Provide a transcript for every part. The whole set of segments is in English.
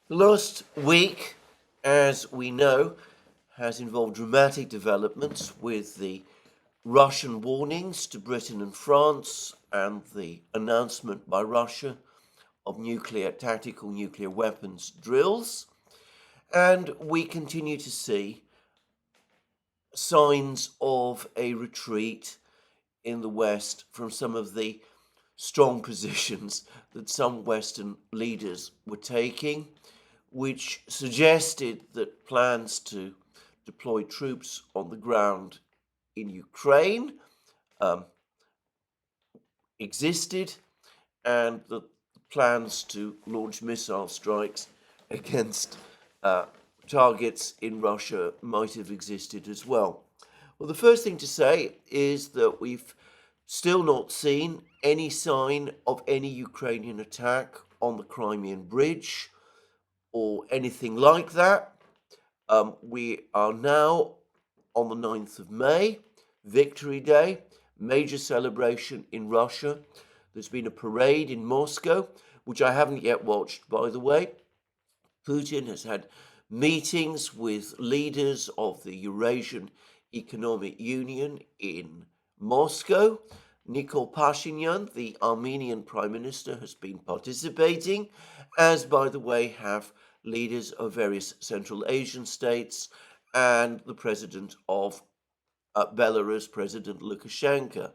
Last week, as we know, has involved dramatic developments with the Russian warnings to Britain and France and the announcement by Russia of tactical nuclear weapons drills. And we continue to see signs of a retreat in the West from some of the strong positions that some Western leaders were taking, which suggested that plans to deploy troops on the ground in Ukraine existed, and the plans to launch missile strikes against targets in Russia might have existed as well. Well, the first thing to say is that we've still not seen any sign of any Ukrainian attack on the Crimean Bridge or anything like that. We are now on the 9th of May, Victory Day, major celebration in Russia. There's been a parade in Moscow, which I haven't yet watched, by the way. Putin has had meetings with leaders of the Eurasian Economic Union in Moscow. Nikol Pashinyan, the Armenian Prime Minister, has been participating, as, by the way, have leaders of various Central Asian states and the president of Belarus, President Lukashenko.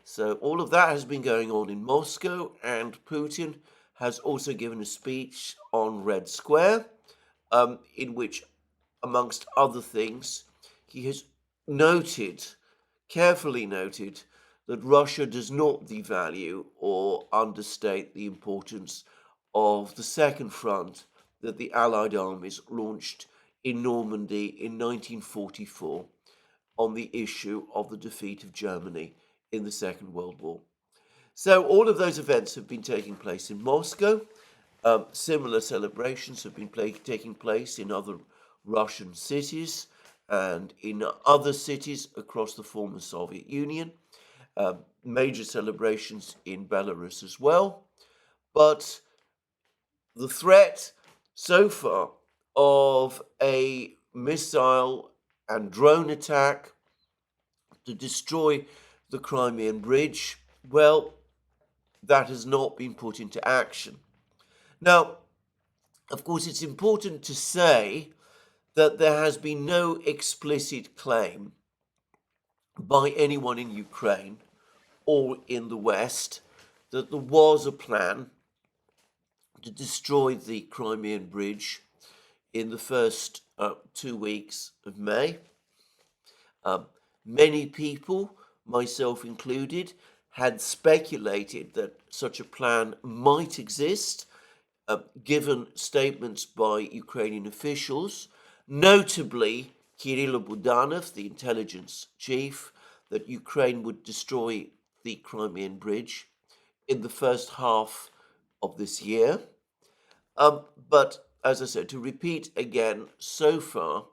So all of that has been going on in Moscow, and Putin has also given a speech on Red Square, in which, amongst other things, he has carefully noted, that Russia does not devalue or understate the importance of the second front that the Allied armies launched in Normandy in 1944 on the issue of the defeat of Germany in the Second World War. So all of those events have been taking place in Moscow. Similar celebrations have been taking place in other Russian cities and in other cities across the former Soviet Union. Major celebrations in Belarus as well. But the threat so far of a missile and drone attack to destroy the Crimean Bridge, well, that has not been put into action. Now, of course, it's important to say that there has been no explicit claim by anyone in Ukraine or in the West that there was a plan to destroy the Crimean Bridge in the first 2 weeks of May. Many people, myself included, had speculated that such a plan might exist, given statements by Ukrainian officials, notably Kirill Budanov, the intelligence chief, that Ukraine would destroy the Crimean Bridge in the first half of this year. But as I said, to repeat again, so far,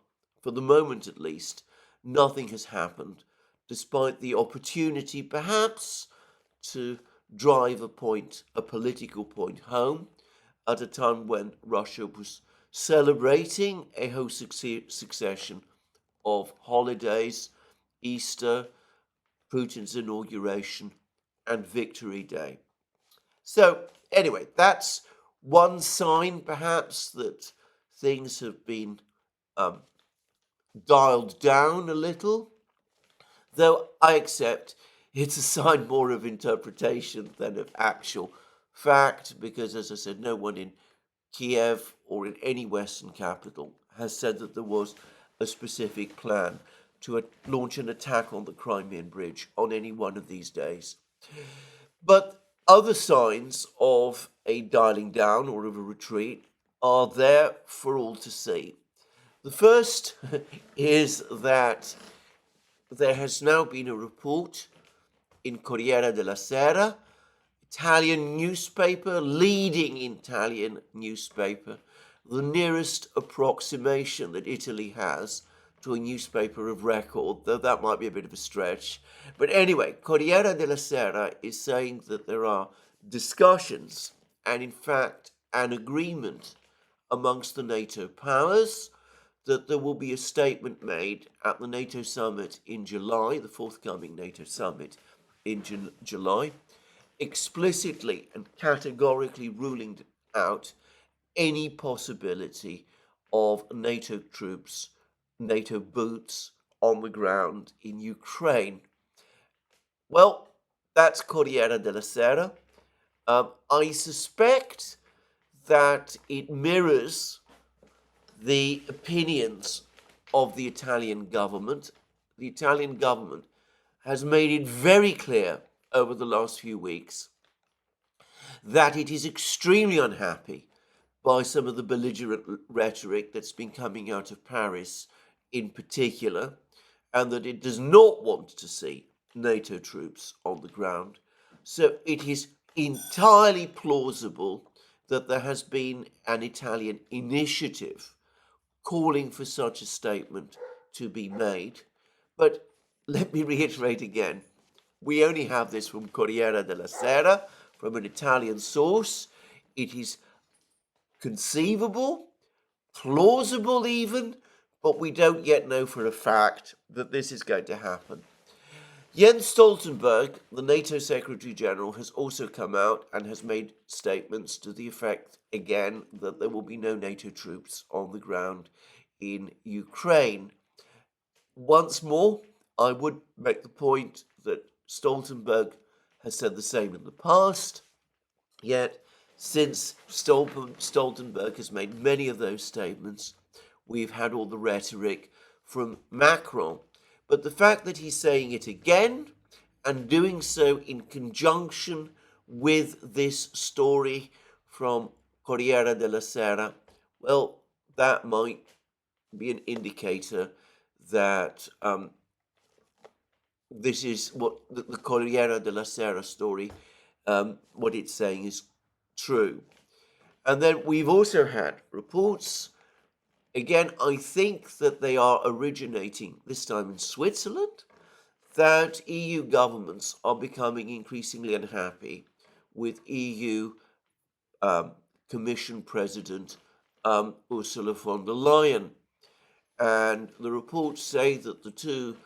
for the moment at least, nothing has happened, despite the opportunity perhaps to drive a political point home at a time when Russia was celebrating a whole succession of holidays, Easter, Putin's inauguration, and Victory Day. So anyway, that's one sign perhaps that things have been dialed down a little, though I accept it's a sign more of interpretation than of actual fact, because, as I said, no one in Kiev or in any Western capital has said that there was a specific plan to launch an attack on the Crimean Bridge on any one of these days. But other signs of a dialing down or of a retreat are there for all to see. The first is that there has now been a report in Corriere della Sera, Italian newspaper, leading Italian newspaper, the nearest approximation that Italy has to a newspaper of record, though that might be a bit of a stretch. But anyway, Corriere della Sera is saying that there are discussions and, in fact, an agreement amongst the NATO powers, that there will be a statement made at the NATO summit in July, the forthcoming NATO summit in July, explicitly and categorically ruling out any possibility of NATO troops, NATO boots on the ground in Ukraine. Well, that's Corriere della Sera. I suspect that it mirrors the opinions of the Italian government. The Italian government has made it very clear over the last few weeks that it is extremely unhappy by some of the belligerent rhetoric that's been coming out of Paris in particular, and that it does not want to see NATO troops on the ground. So it is entirely plausible that there has been an Italian initiative calling for such a statement to be made. But let me reiterate again, we only have this from Corriere della Sera, from an Italian source. It is conceivable, plausible even, but we don't yet know for a fact that this is going to happen. Jens Stoltenberg, the NATO Secretary General, has also come out and has made statements to the effect, again, that there will be no NATO troops on the ground in Ukraine. Once more, I would make the point that Stoltenberg has said the same in the past, yet since Stoltenberg has made many of those statements, we've had all the rhetoric from Macron. But the fact that he's saying it again and doing so in conjunction with this story from Corriere della Sera, well, that might be an indicator that this is what the Corriere della Sera story, what it's saying is true. And then we've also had reports, again, I think that they are originating this time in Switzerland, that EU governments are becoming increasingly unhappy with EU Commission President Ursula von der Leyen. And the reports say that the two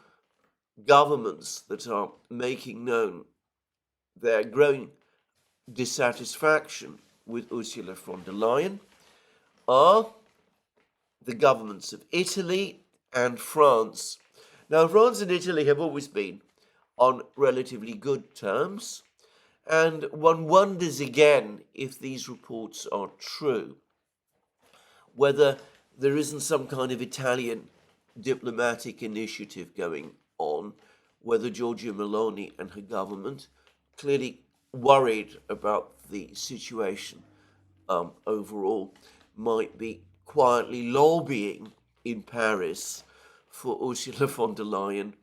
governments that are making known their growing dissatisfaction with Ursula von der Leyen are the governments of Italy and France. Now, France and Italy have always been on relatively good terms, and one wonders again if these reports are true, whether there isn't some kind of Italian diplomatic initiative going on, whether Giorgia Meloni and her government, clearly worried about the situation overall, might be quietly lobbying in Paris for Ursula von der Leyen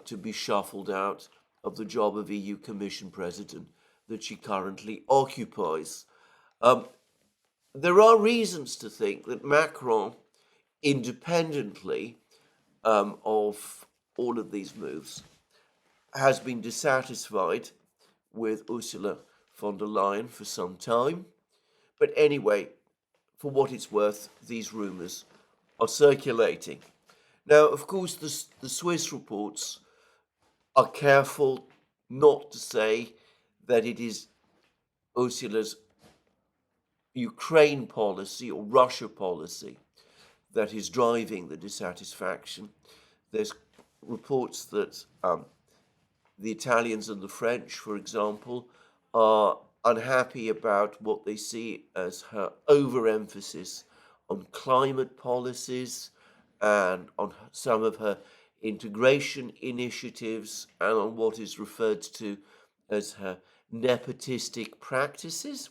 to be shuffled out of the job of EU Commission President that she currently occupies. There are reasons to think that Macron, independently of all of these moves, has been dissatisfied with Ursula von der Leyen for some time. But anyway, for what it's worth, these rumours are circulating. Now, of course, the Swiss reports are careful not to say that it is Ursula's Ukraine policy or Russia policy that is driving the dissatisfaction. There's reports that the Italians and the French, for example, are unhappy about what they see as her overemphasis on climate policies and on some of her integration initiatives and on what is referred to as her nepotistic practices.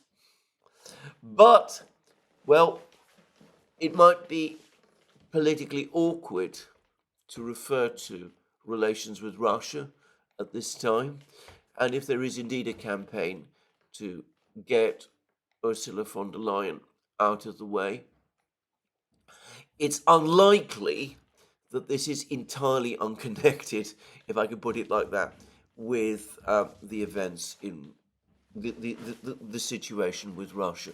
But, well, it might be politically awkward to refer to relations with Russia at this time. And if there is indeed a campaign to get Ursula von der Leyen out of the way, it's unlikely that this is entirely unconnected, if I could put it like that, with the events in the situation with Russia.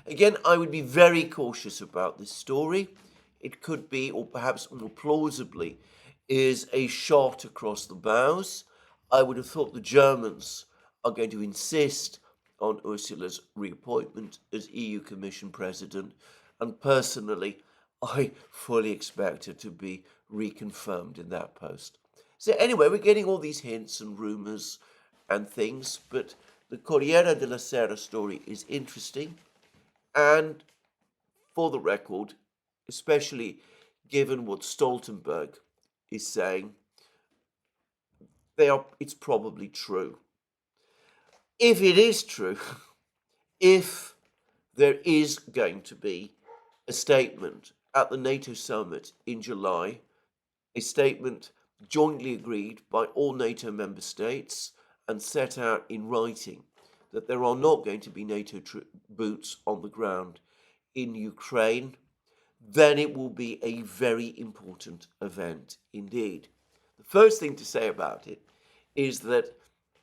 Again, I would be very cautious about this story. It could be, or perhaps more plausibly, is a shot across the bows. I would have thought the Germans are going to insist on Ursula's reappointment as EU Commission President, and personally, I fully expect her to be reconfirmed in that post. So anyway, we're getting all these hints and rumours and things, but the Corriere della Sera story is interesting, and for the record, especially given what Stoltenberg is saying, it's probably true. If it is true, if there is going to be a statement at the NATO summit in July, a statement jointly agreed by all NATO member states and set out in writing that there are not going to be NATO boots on the ground in Ukraine, then it will be a very important event indeed. The first thing to say about it is that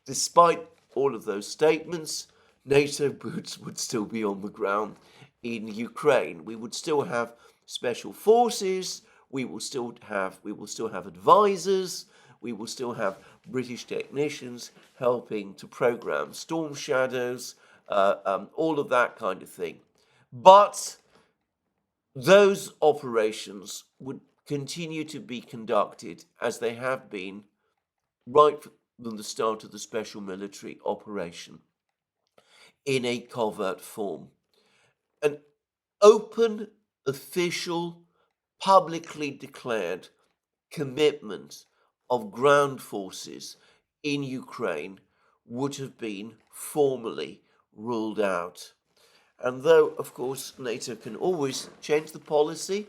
despite all of those statements, NATO boots would still be on the ground in Ukraine. We would still have special forces, we will still have advisors, we will still have British technicians helping to program storm shadows, all of that kind of thing. But those operations would continue to be conducted as they have been right from the start of the special military operation, in a covert form. An open, official, publicly declared commitment of ground forces in Ukraine would have been formally ruled out. And though, of course, NATO can always change the policy,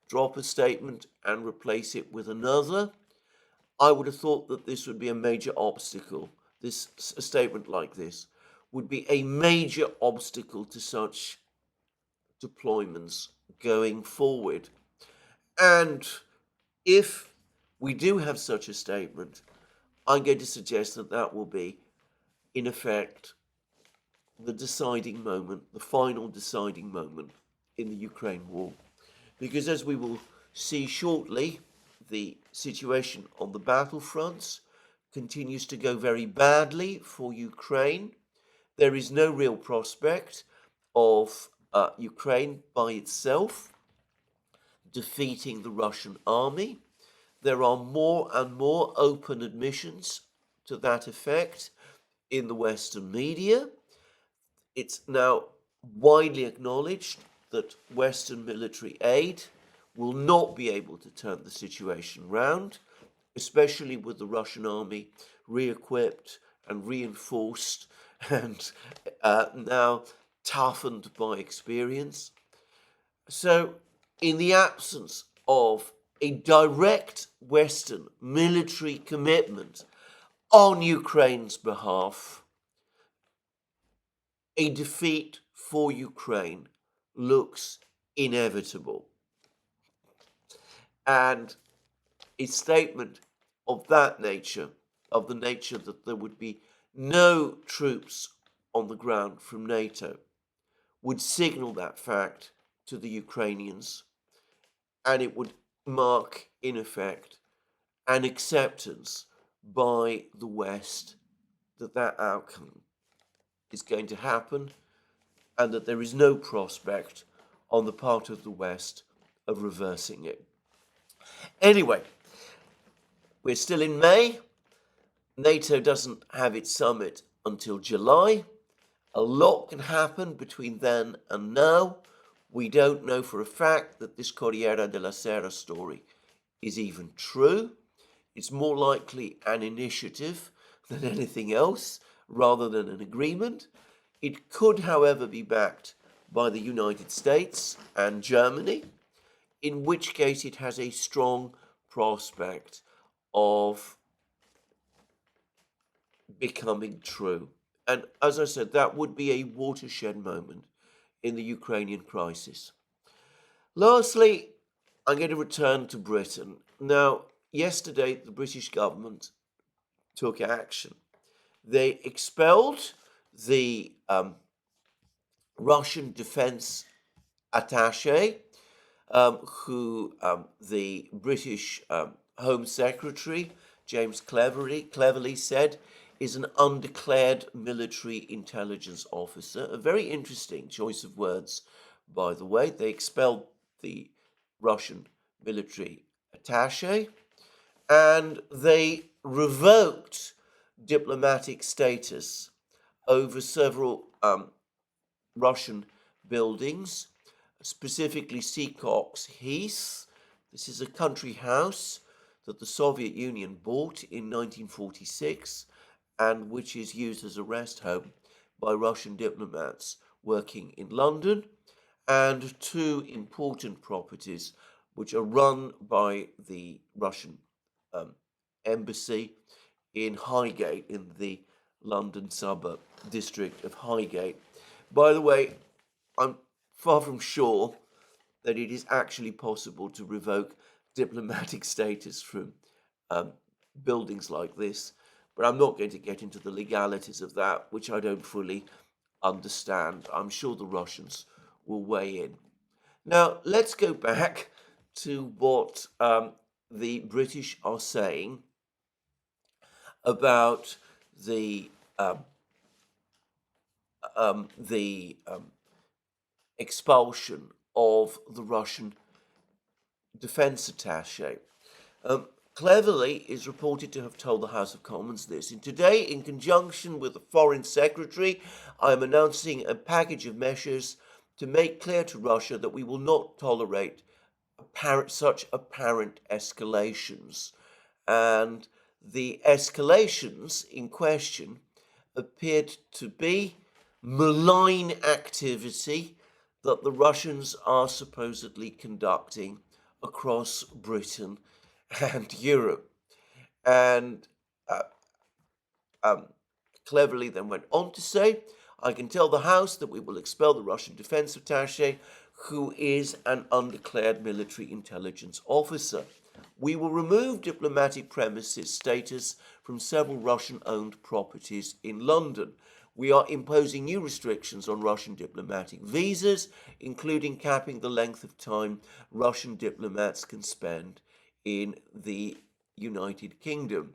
drop a statement and replace it with another, I would have thought that this would be a major obstacle. A statement like this would be a major obstacle to such deployments going forward. And if we do have such a statement, I'm going to suggest that that will be, in effect, the deciding moment, the final deciding moment in the Ukraine war. Because as we will see shortly, the situation on the battlefronts continues to go very badly for Ukraine. There is no real prospect of Ukraine by itself defeating the Russian army. There are more and more open admissions to that effect in the Western media. It's now widely acknowledged that Western military aid will not be able to turn the situation round, especially with the Russian army re-equipped and reinforced and now toughened by experience. So, in the absence of a direct Western military commitment on Ukraine's behalf, a defeat for Ukraine looks inevitable. And a statement of that nature, of the nature that there would be no troops on the ground from NATO, would signal that fact to the Ukrainians, and it would mark, in effect, an acceptance by the West that that outcome is going to happen, and that there is no prospect on the part of the West of reversing it. Anyway, we're still in May. NATO doesn't have its summit until July. A lot can happen between then and now. We don't know for a fact that this Corriere della Sera story is even true. It's more likely an initiative than anything else, rather than an agreement. It could, however, be backed by the United States and Germany, in which case it has a strong prospect of becoming true. And as I said, that would be a watershed moment in the Ukrainian crisis. Lastly, I'm going to return to Britain. Now, yesterday, the British government took action. They expelled the Russian defense attaché, who the British Home Secretary James cleverly said is an undeclared military intelligence officer. A very interesting choice of words, by the way. They expelled the Russian military attaché and they revoked diplomatic status over several Russian buildings, specifically Seacock's Heath. This is a country house that the Soviet Union bought in 1946 and which is used as a rest home by Russian diplomats working in London, and two important properties which are run by the Russian embassy in Highgate, in the London suburb district of Highgate. By the way, I'm far from sure that it is actually possible to revoke diplomatic status from buildings like this, but I'm not going to get into the legalities of that, which I don't fully understand. I'm sure the Russians will weigh in. Now, let's go back to what the British are saying about the expulsion of the Russian defense attaché. Cleverly is reported to have told the House of Commons this. And today, in conjunction with the Foreign Secretary, I am announcing a package of measures to make clear to Russia that we will not tolerate such apparent escalations. And the escalations in question appeared to be malign activity that the Russians are supposedly conducting across Britain and Europe. And cleverly then went on to say, I can tell the House that we will expel the Russian defense attaché, who is an undeclared military intelligence officer. We will remove diplomatic premises status from several Russian-owned properties in London. We are imposing new restrictions on Russian diplomatic visas, including capping the length of time Russian diplomats can spend in the United Kingdom.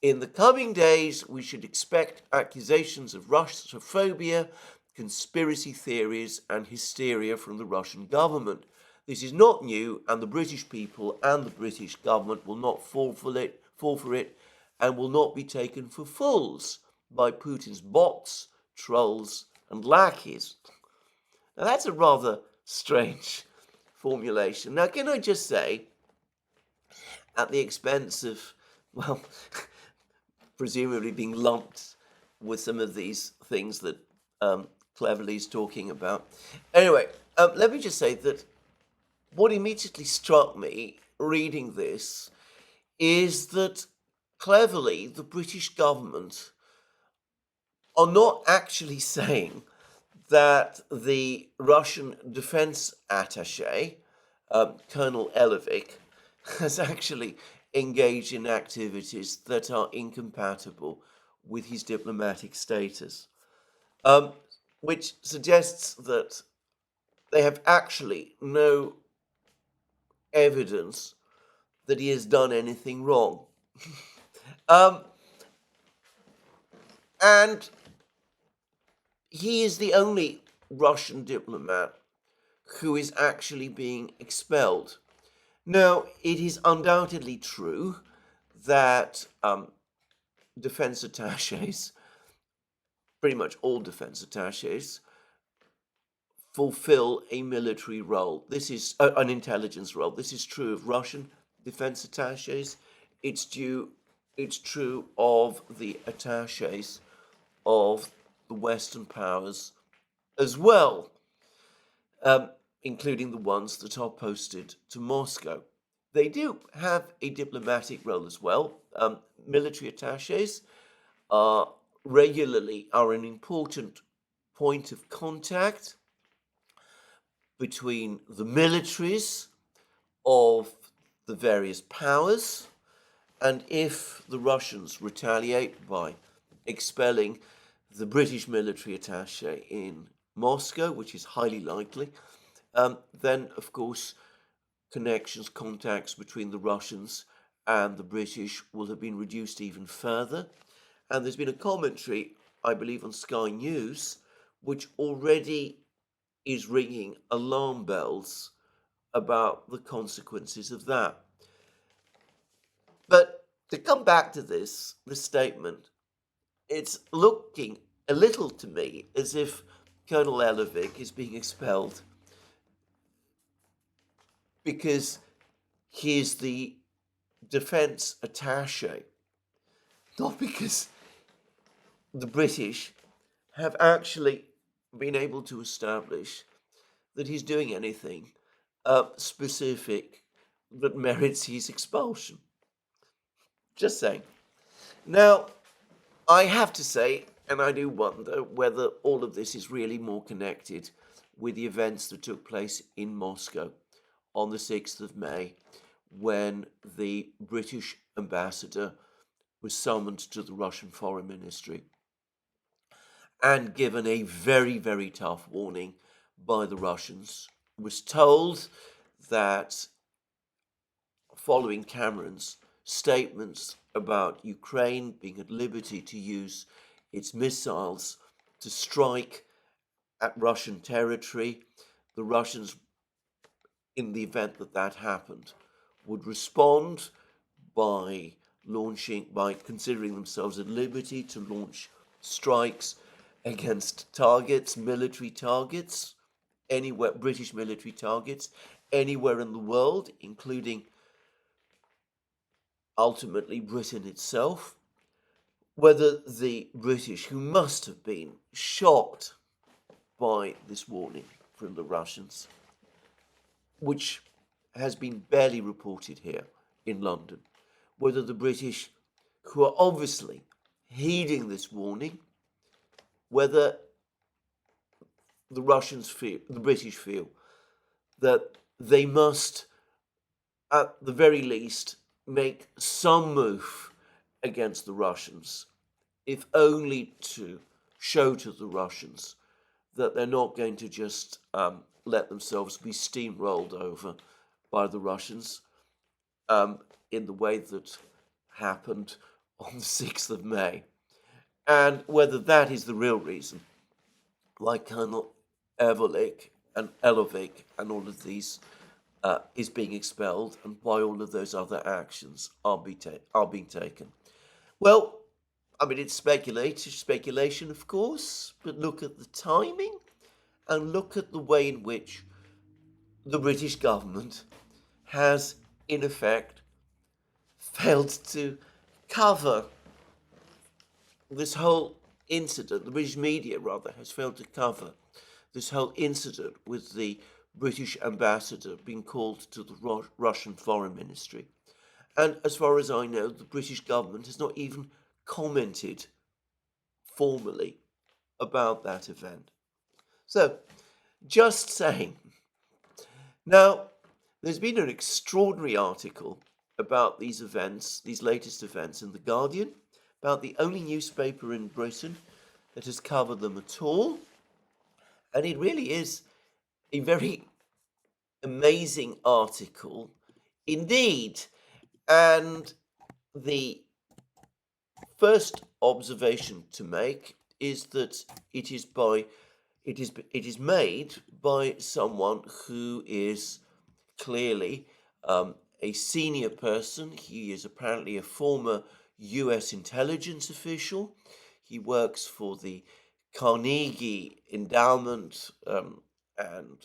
In the coming days, we should expect accusations of Russophobia, conspiracy theories, and hysteria from the Russian government. This is not new, and the British people and the British government will not fall for it, and will not be taken for fools by Putin's bots, trolls, and lackeys. Now, that's a rather strange formulation. Now, can I just say, at the expense of, well, presumably being lumped with some of these things that Cleverly's talking about. Anyway, let me just say that what immediately struck me reading this is that cleverly the British government are not actually saying that the Russian defense attaché, Colonel Elevik, has actually engaged in activities that are incompatible with his diplomatic status, which suggests that they have actually no evidence that he has done anything wrong. And he is the only Russian diplomat who is actually being expelled. Now, it is undoubtedly true that defense attaches, pretty much all defense attaches, fulfill a military role. This is an intelligence role. This is true of Russian defense attaches. It's true of the attaches of the Western powers as well, including the ones that are posted to Moscow. They do have a diplomatic role as well. Military attaches are an important point of contact between the militaries of the various powers, and if the Russians retaliate by expelling the British military attaché in Moscow, which is highly likely, then, of course, connections, contacts between the Russians and the British will have been reduced even further. And there's been a commentary, I believe, on Sky News, which already is ringing alarm bells about the consequences of that. But to come back to this statement, it's looking a little to me as if Colonel Elovic is being expelled because he is the defense attaché, not because the British have actually been able to establish that he's doing anything specific that merits his expulsion. Just saying. Now, I have to say, and I do wonder whether all of this is really more connected with the events that took place in Moscow on the 6th of May, when the British ambassador was summoned to the Russian Foreign Ministry and given a very, very tough warning by the Russians. Was told that following Cameron's statements about Ukraine being at liberty to use its missiles to strike at Russian territory, the Russians, in the event that that happened, would respond by considering themselves at liberty to launch strikes against targets, military targets, anywhere, British military targets, anywhere in the world, including ultimately Britain itself. Whether the British, who must have been shocked by this warning from the Russians, which has been barely reported here in London, whether the British, who are obviously heeding this warning, whether the British feel that they must, at the very least, make some move against the Russians, if only to show to the Russians that they're not going to just let themselves be steamrolled over by the Russians in the way that happened on the 6th of May. And whether that is the real reason why Colonel Elovic and all of these is being expelled, and why all of those other actions are being taken. Well, I mean, it's speculation, of course, but look at the timing and look at the way in which the British government has, in effect, failed to cover this whole incident. The British media, rather, has failed to cover this whole incident with the British ambassador being called to the Russian Foreign Ministry. And as far as I know, the British government has not even commented formally about that event. So, just saying. Now, there's been an extraordinary article about these events, these latest events in The Guardian, about the only newspaper in Britain that has covered them at all. And it really is a very amazing article indeed. And the first observation to make is that it is made by someone who is clearly a senior person. He is apparently a former US intelligence official. He works for the Carnegie Endowment, and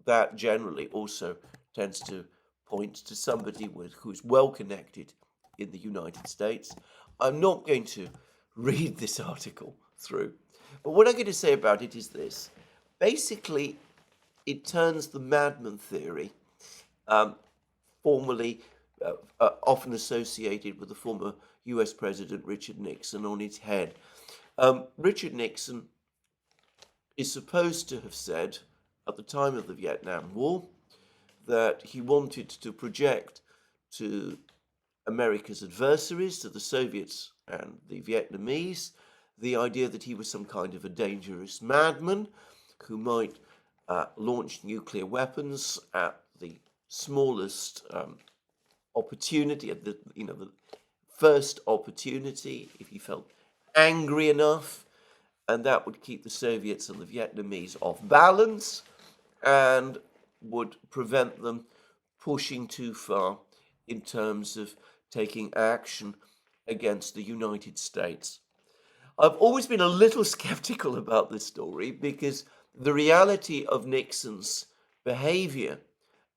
that generally also tends to point to somebody who's well connected in the United States. I'm not going to read this article through, but what I'm going to say about it is this. Basically, it turns the madman theory, formerly often associated with the former US President Richard Nixon, on its head. Richard Nixon is supposed to have said at the time of the Vietnam War that he wanted to project to America's adversaries, to the Soviets and the Vietnamese, the idea that he was some kind of a dangerous madman who might launch nuclear weapons at the smallest opportunity, at the the first opportunity, if he felt angry enough, and that would keep the Soviets and the Vietnamese off balance and would prevent them pushing too far in terms of taking action against the United States. I've always been a little skeptical about this story because the reality of Nixon's behavior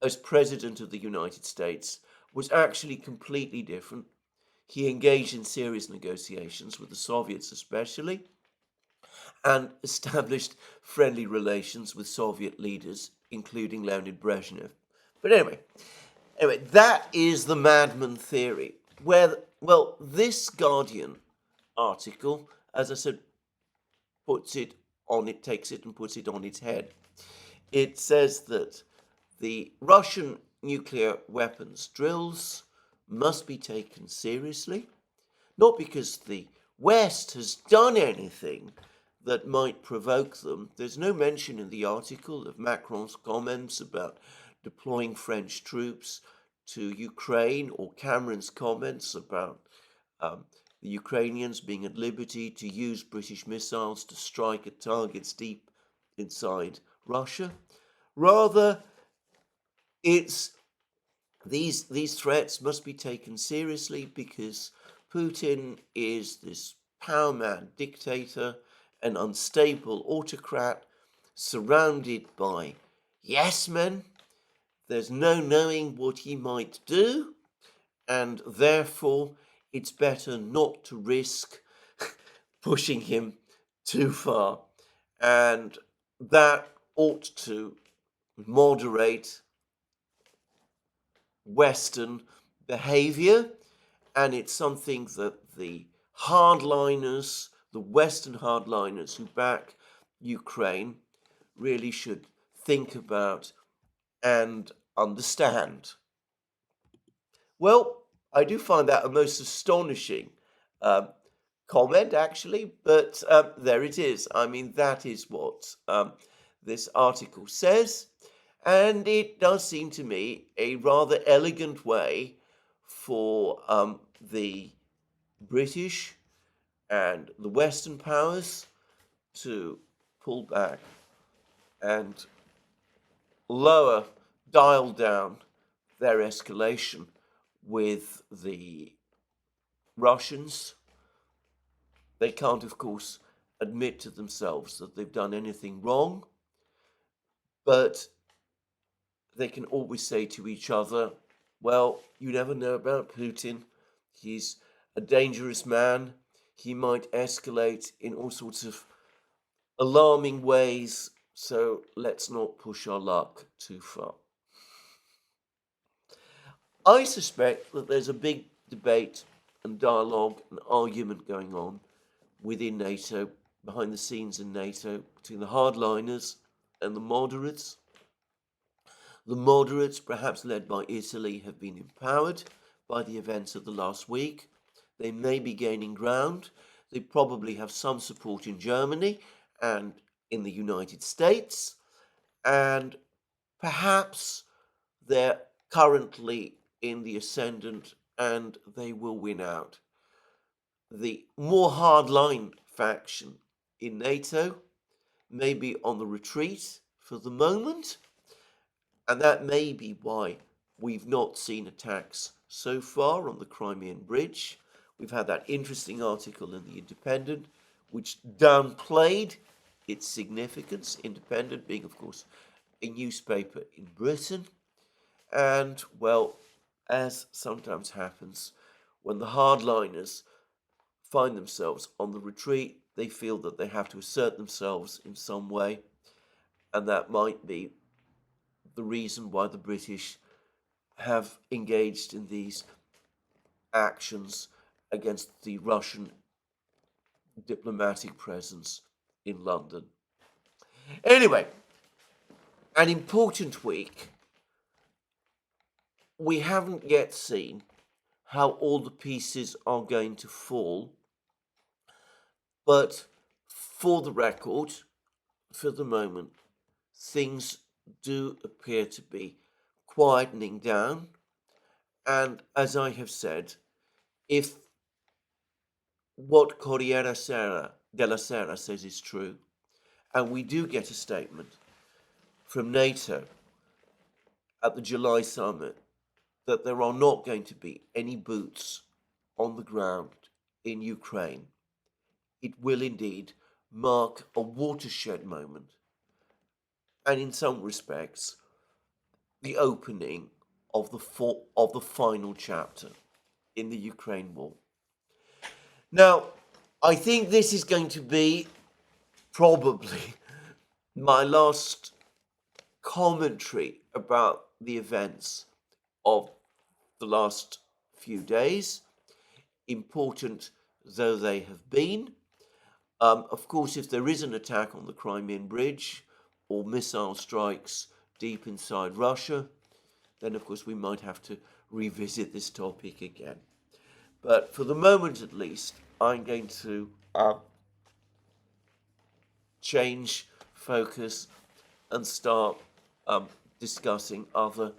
as President of the United States was actually completely different. He engaged in serious negotiations with the Soviets especially, and established friendly relations with Soviet leaders, including Leonid Brezhnev. But anyway, that is the madman theory, where, well, this Guardian article, as I said, takes it and puts it on its head. It says that the Russian nuclear weapons drills must be taken seriously, not because the West has done anything that might provoke them. There's no mention in the article of Macron's comments about deploying French troops to Ukraine, or Cameron's comments about the Ukrainians being at liberty to use British missiles to strike at targets deep inside Russia. Rather, it's these threats must be taken seriously because Putin is this power-mad dictator, an unstable autocrat surrounded by yes men. There's no knowing what he might do, and therefore it's better not to risk pushing him too far. And that ought to moderate Western behavior, and it's something that the hardliners, the Western hardliners who back Ukraine, really should think about and understand. Well, I do find that a most astonishing comment, actually, but there it is. I mean, that is what this article says, and it does seem to me a rather elegant way for the British and the Western powers to pull back and dial down their escalation with the Russians. They can't, of course, admit to themselves that they've done anything wrong, but they can always say to each other, well, you never know about Putin. He's a dangerous man. He might escalate in all sorts of alarming ways, so let's not push our luck too far. I suspect that there's a big debate and dialogue and argument going on within NATO, behind the scenes in NATO, between the hardliners and the moderates. The moderates, perhaps led by Italy, have been empowered by the events of the last week. They may be gaining ground. They probably have some support in Germany and in the United States. And perhaps they're currently in the ascendant and they will win out. The more hardline faction in NATO may be on the retreat for the moment, and that may be why we've not seen attacks so far on the Crimean Bridge. We've had that interesting article in The Independent, which downplayed its significance, Independent being, of course, a newspaper in Britain. And, well, as sometimes happens, when the hardliners find themselves on the retreat, they feel that they have to assert themselves in some way, and that might be the reason why the British have engaged in these actions against the Russian diplomatic presence in London. Anyway, an important week. We haven't yet seen how all the pieces are going to fall, but for the record, for the moment, things do appear to be quietening down. And as I have said, if what Corriere della Sera says is true, and we do get a statement from NATO at the July summit that there are not going to be any boots on the ground in Ukraine, it will indeed mark a watershed moment, and in some respects, the opening of the final chapter in the Ukraine war. Now, I think this is going to be probably my last commentary about the events of the last few days, important though they have been. Of course, if there is an attack on the Crimean Bridge or missile strikes deep inside Russia, then of course we might have to revisit this topic again. But for the moment at least, I'm going to change focus and start discussing other,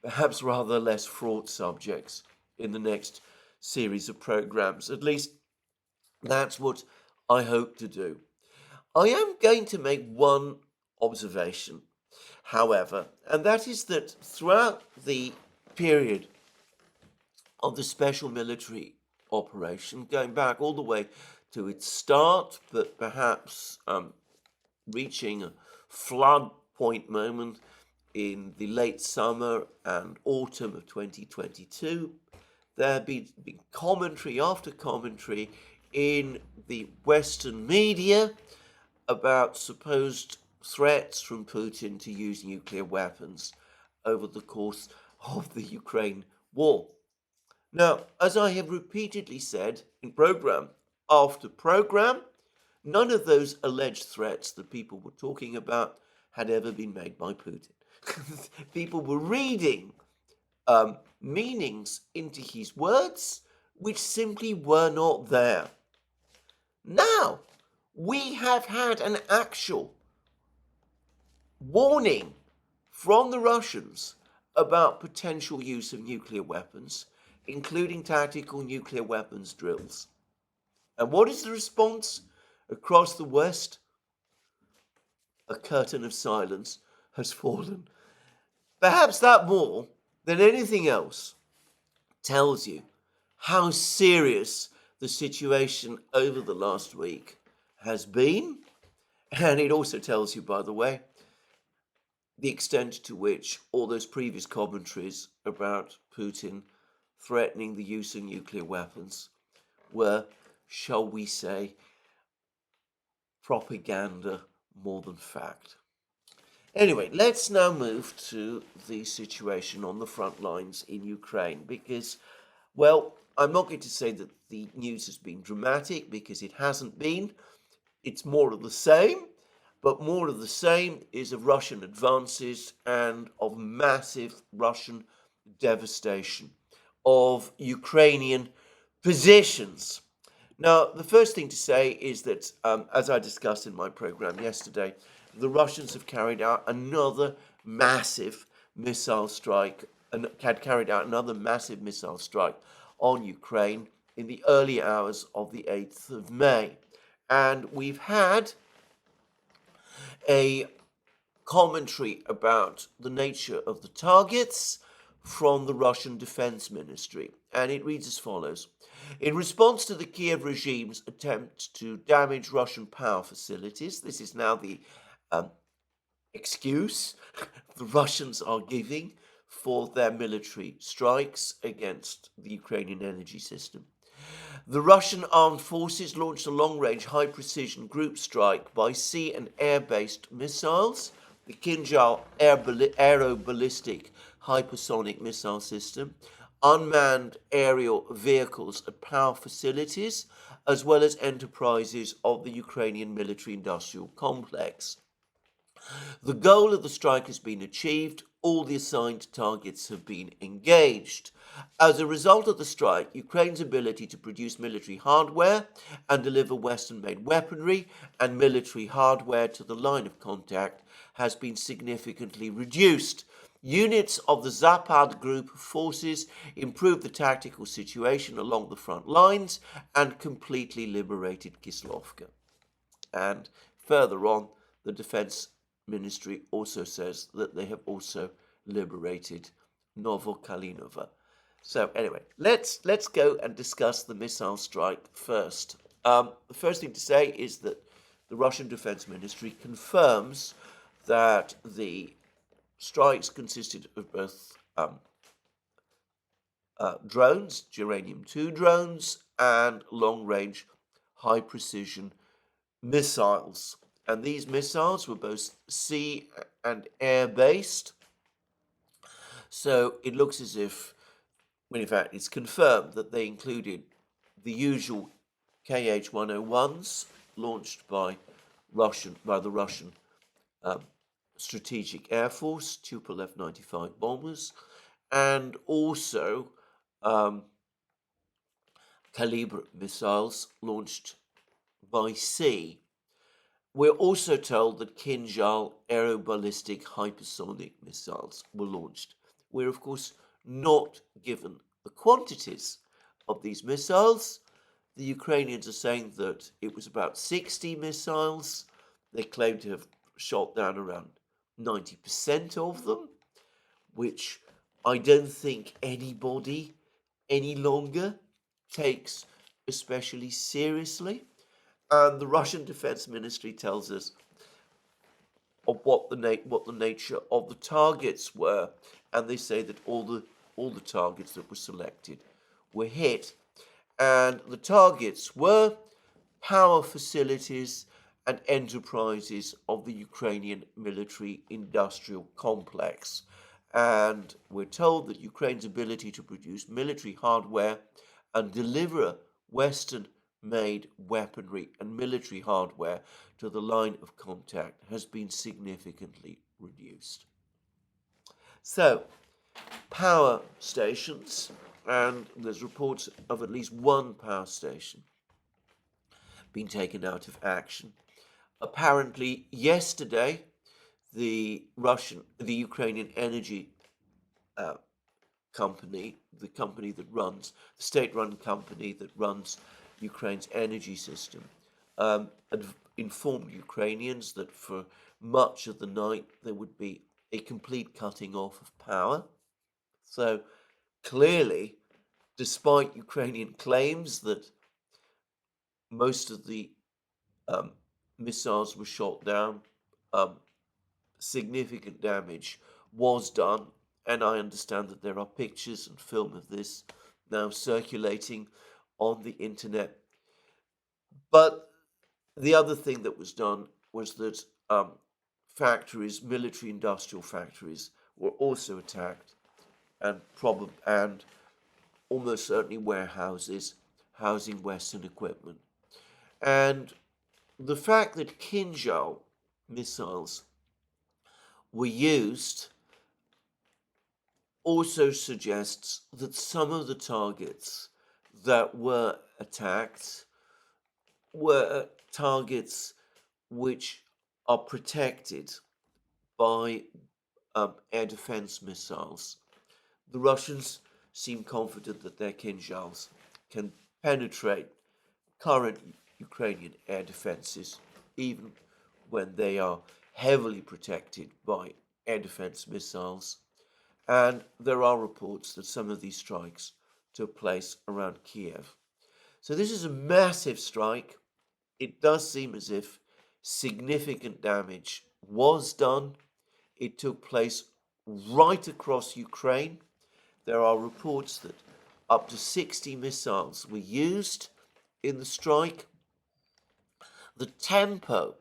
perhaps rather less fraught subjects in the next series of programs. At least that's what I hope to do. I am going to make one observation, however, and that is that throughout the period of the special military operation, going back all the way to its start, but perhaps reaching a flood point moment in the late summer and autumn of 2022, there have been commentary after commentary in the Western media about supposed threats from Putin to use nuclear weapons over the course of the Ukraine war. Now, as I have repeatedly said in program after program, none of those alleged threats that people were talking about had ever been made by Putin. People were reading meanings into his words which simply were not there. Now, we have had an actual warning from the Russians about potential use of nuclear weapons, including tactical nuclear weapons drills. And what is the response across the West? A curtain of silence has fallen. Perhaps that more than anything else tells you how serious the situation over the last week has been. And it also tells you, by the way, the extent to which all those previous commentaries about Putin threatening the use of nuclear weapons were, shall we say, propaganda more than fact. Anyway, let's now move to the situation on the front lines in Ukraine because, well, I'm not going to say that the news has been dramatic because it hasn't been. It's more of the same, but more of the same is of Russian advances and of massive Russian devastation of Ukrainian positions. Now, the first thing to say is that, as I discussed in my program yesterday, the Russians have carried out another massive missile strike, and had carried out another massive missile strike on Ukraine in the early hours of the 8th of May. And we've had a commentary about the nature of the targets from the Russian Defense Ministry. And it reads as follows. In response to the Kiev regime's attempt to damage Russian power facilities, this is now the excuse the Russians are giving for their military strikes against the Ukrainian energy system. The Russian armed forces launched a long-range, high-precision group strike by sea and air-based missiles, the Kinjal aeroballistic hypersonic missile system, unmanned aerial vehicles at power facilities, as well as enterprises of the Ukrainian military-industrial complex. The goal of the strike has been achieved. all the assigned targets have been engaged. As a result of the strike, Ukraine's ability to produce military hardware and deliver Western-made weaponry and military hardware to the line of contact has been significantly reduced. Units of the Zapad group forces improved the tactical situation along the front lines and completely liberated Kislovka. And further on, the Defense Ministry also says that they have also liberated Novokalinova. So anyway, let's go and discuss the missile strike first. The first thing to say is that the Russian Defense Ministry confirms that the strikes consisted of both drones, Uranium-2 drones, and long-range, high-precision missiles. And these missiles were both sea and air-based. So it looks as if, well, in fact, it's confirmed that they included the usual KH-101s launched by the Russian Strategic Air Force, Tupolev 95 bombers, and also Kalibr missiles launched by sea. We're also told that Kinzhal aeroballistic hypersonic missiles were launched. We're, of course, not given the quantities of these missiles. The Ukrainians are saying that it was about 60 missiles. They claim to have shot down around 90% of them, which I don't think anybody any longer takes especially seriously. And the Russian Defense Ministry tells us of what the nature of the targets were, and they say that all the targets that were selected were hit, and the targets were power facilities and enterprises of the Ukrainian military-industrial complex. And we're told that Ukraine's ability to produce military hardware and deliver Western-made weaponry and military hardware to the line of contact has been significantly reduced. So, power stations, and there's reports of at least one power station being taken out of action. Apparently, yesterday, the Ukrainian energy company, the state-run company that runs Ukraine's energy system, had informed Ukrainians that for much of the night there would be a complete cutting off of power. So clearly, despite Ukrainian claims that most of the missiles were shot down, significant damage was done, and I understand that there are pictures and film of this now circulating on the internet. But the other thing that was done was that factories, military industrial factories, were also attacked, and almost certainly warehouses housing Western equipment. And the fact that Kinzhal missiles were used also suggests that some of the targets that were attacked were targets which are protected by air defense missiles. The Russians seem confident that their Kinzhals can penetrate current Ukrainian air defenses, even when they are heavily protected by air defense missiles. And there are reports that some of these strikes took place around Kiev. So this is a massive strike. It does seem as if significant damage was done. It took place right across Ukraine. There are reports that up to 60 missiles were used in the strike. The tempo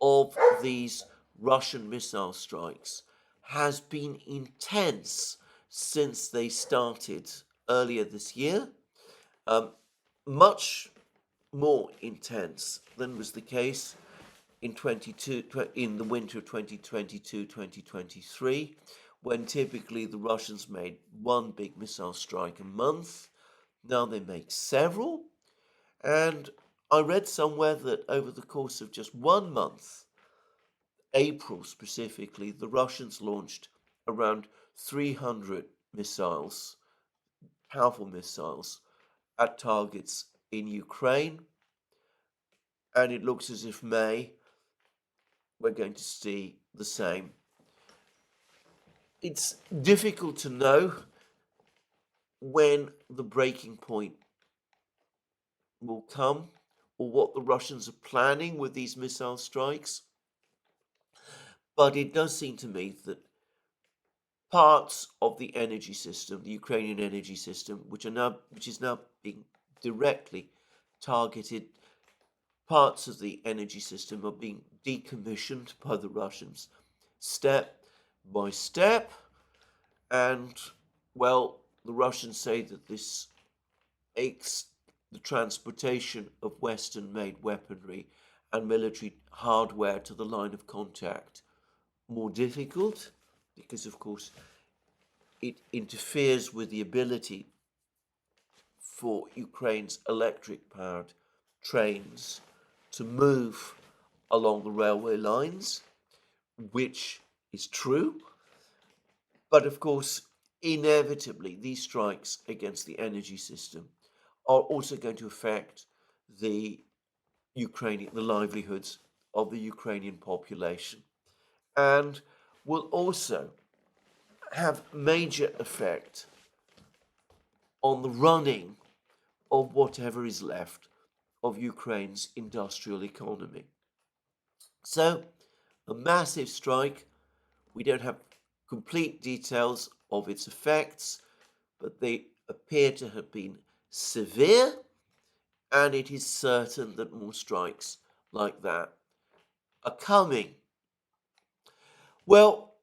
of these Russian missile strikes has been intense since they started earlier this year, much more intense than was the case in the winter of 2022-2023, when typically the Russians made one big missile strike a month. Now they make several. And I read somewhere that over the course of just 1 month, April specifically, the Russians launched around 300 missiles, powerful missiles, at targets in Ukraine. And it looks as if May, we're going to see the same. It's difficult to know when the breaking point will come or what the Russians are planning with these missile strikes. But it does seem to me that parts of the energy system, the Ukrainian energy system, which is now being directly targeted, parts of the energy system are being decommissioned by the Russians step by step. And, well, the Russians say that this makes the transportation of Western-made weaponry and military hardware to the line of contact more difficult, because, of course, it interferes with the ability for Ukraine's electric-powered trains to move along the railway lines, which is true. But, of course, inevitably, these strikes against the energy system are also going to affect the livelihoods of the Ukrainian population, and will also have major effect on the running of whatever is left of Ukraine's industrial economy. So, a massive strike. We don't have complete details of its effects, but they appear to have been severe, and it is certain that more strikes like that are coming. Well,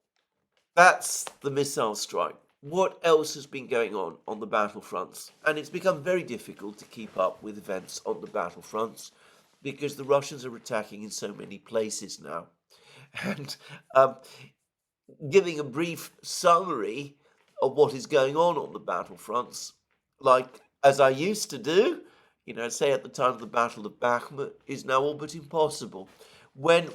that's the missile strike. What else has been going on the battlefronts? And it's become very difficult to keep up with events on the battlefronts because the Russians are attacking in so many places now. And giving a brief summary of what is going on the battlefronts, like as I used to do, say at the time of the Battle of Bakhmut, is now all but impossible. When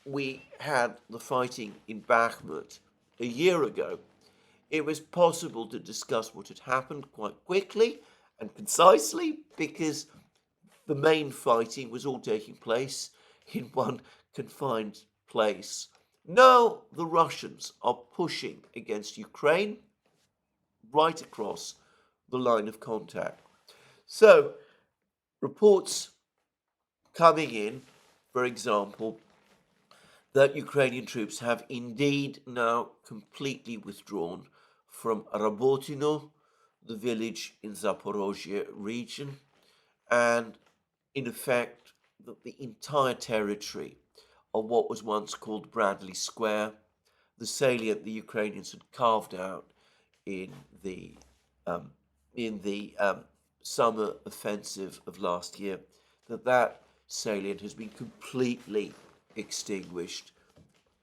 we had the fighting in Bakhmut a year ago, it was possible to discuss what had happened quite quickly and concisely because the main fighting was all taking place in one confined place. Now the Russians are pushing against Ukraine right across the line of contact. So, reports coming in, for example, that Ukrainian troops have indeed now completely withdrawn from Rabotino, the village in Zaporozhye region, and in effect that the entire territory of what was once called Bradley Square, the salient the Ukrainians had carved out in the summer offensive of last year, that salient has been completely extinguished,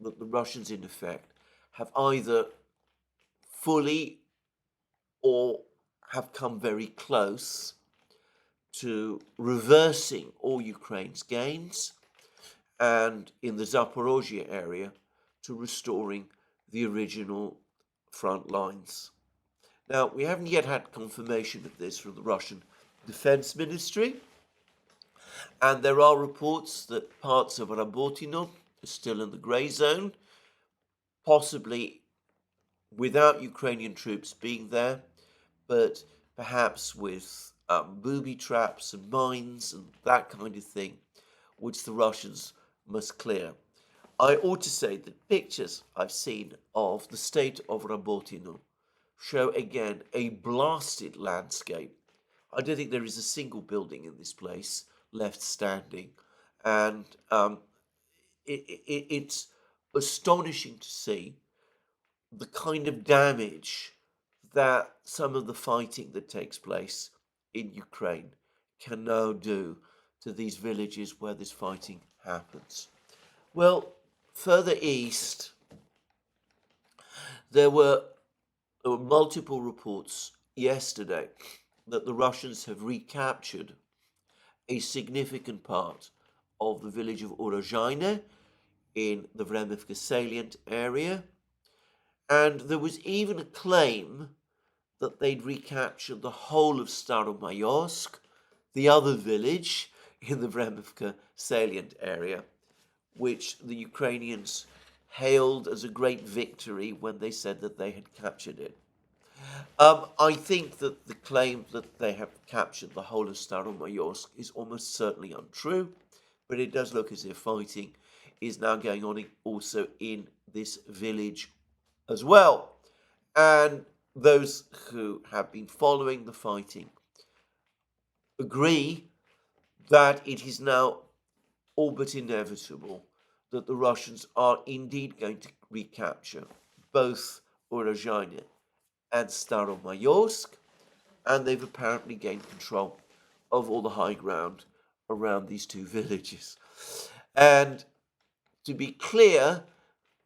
that the Russians in effect have either fully or have come very close to reversing all Ukraine's gains, and in the Zaporozhye area to restoring the original front lines. Now, we haven't yet had confirmation of this from the Russian Defense Ministry, and there are reports that parts of Rabotino are still in the grey zone, possibly without Ukrainian troops being there, but perhaps with booby traps and mines and that kind of thing, which the Russians must clear. I ought to say that pictures I've seen of the state of Rabotino show again a blasted landscape. I don't think there is a single building in this place left standing, and it's astonishing to see the kind of damage that some of the fighting that takes place in Ukraine can now do to these villages where this fighting happens. Well, further east, There were multiple reports yesterday that the Russians have recaptured a significant part of the village of Urozhaine in the Vremivka salient area, and there was even a claim that they'd recaptured the whole of Staromayorsk, the other village in the Vremivka salient area, which the Ukrainians hailed as a great victory when they said that they had captured it. I think that the claim that they have captured the whole of Staromayorsk is almost certainly untrue, but it does look as if fighting is now going on also in this village as well. And those who have been following the fighting agree that it is now all but inevitable that the Russians are indeed going to recapture both Urozhaine and Staromayorsk, and they've apparently gained control of all the high ground around these two villages. And to be clear,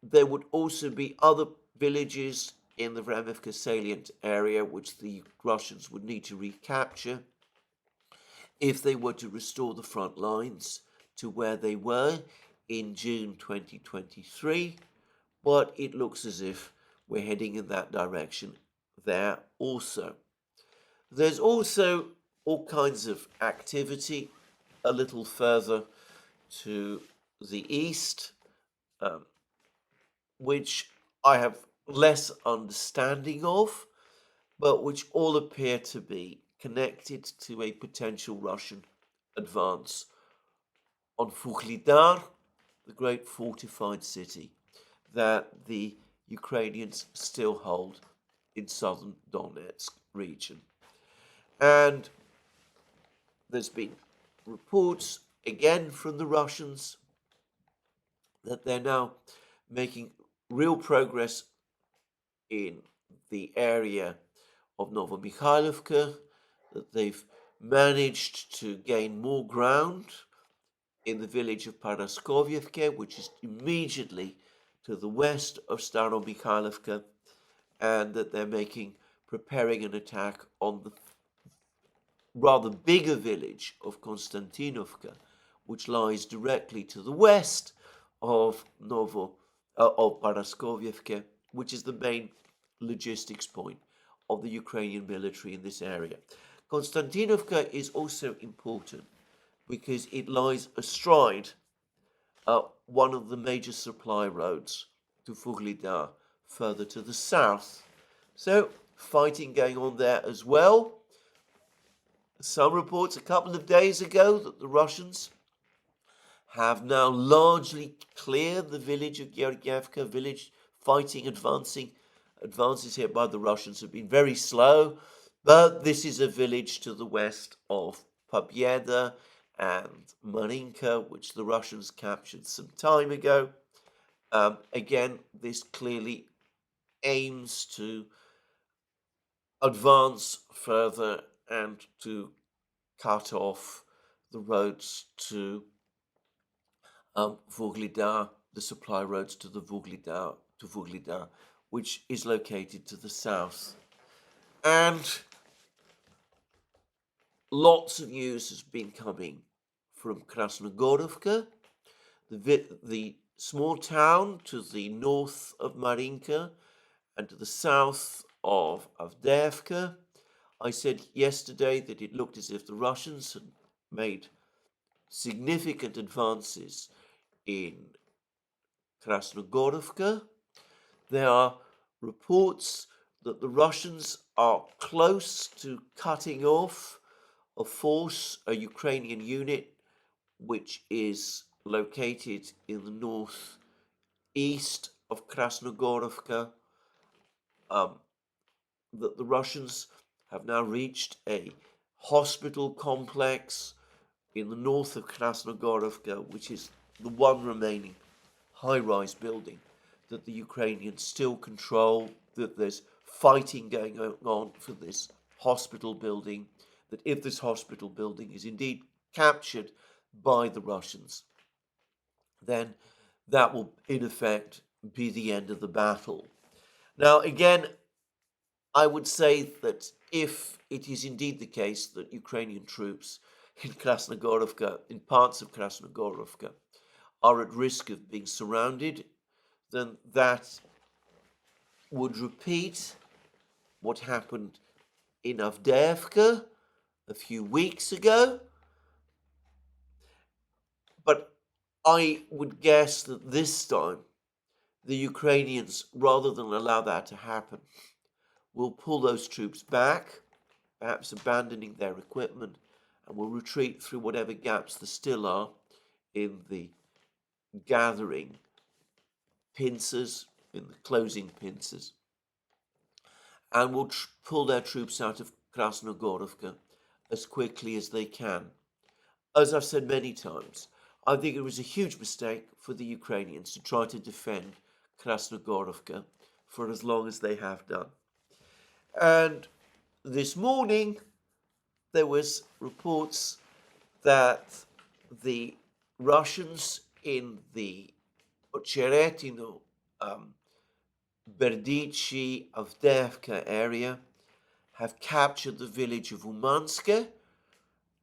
there would also be other villages in the Vremivka salient area which the Russians would need to recapture if they were to restore the front lines to where they were in June 2023, but it looks as if we're heading in that direction there also. There's also all kinds of activity a little further to the east, which I have less understanding of, but which all appear to be connected to a potential Russian advance on Vuhledar, the great fortified city that the Ukrainians still hold in southern Donetsk region. And there's been reports again from the Russians that they're now making real progress in the area of Novomikhailivka, that they've managed to gain more ground in the village of Paraskovyevka, which is immediately to the west of Staromikhailivka, and that they're preparing an attack on the rather bigger village of Konstantinovka, which lies directly to the west of Paraskovyevka, which is the main logistics point of the Ukrainian military in this area. Konstantinovka is also important because it lies astride one of the major supply roads to Vuhledar, further to the south. So, fighting going on there as well. Some reports a couple of days ago that the Russians have now largely cleared the village of Georgievka. Advances here by the Russians have been very slow, but this is a village to the west of Pobieda and Marinka, which the Russians captured some time ago. Again, this clearly aims to advance further and to cut off the roads to Vuhledar, the supply roads to Vuhledar, which is located to the south. And lots of news has been coming from Krasnogorovka, the small town to the north of Marinka and to the south of Avdiivka. I said yesterday that it looked as if the Russians had made significant advances in Krasnogorovka. There are reports that the Russians are close to cutting off a Ukrainian unit, which is located in the northeast of Krasnogorovka, that the Russians have now reached a hospital complex in the north of Krasnogorovka, which is the one remaining high-rise building that the Ukrainians still control, that there's fighting going on for this hospital building, that if this hospital building is indeed captured by the Russians, then that will in effect be the end of the battle. Now, again, I would say that if it is indeed the case that Ukrainian troops in Krasnogorovka, in parts of Krasnogorovka, are at risk of being surrounded, then that would repeat what happened in Avdiivka a few weeks ago. But I would guess that this time the Ukrainians, rather than allow that to happen, will pull those troops back, perhaps abandoning their equipment, and will retreat through whatever gaps there still are in the gathering pincers, in the closing pincers, and will pull their troops out of Krasnogorovka as quickly as they can. As I've said many times, I think it was a huge mistake for the Ukrainians to try to defend Krasnogorovka for as long as they have done. And this morning, there was reports that the Russians in the Ocheretino, Berdichi, Avdiivka area have captured the village of Umanske.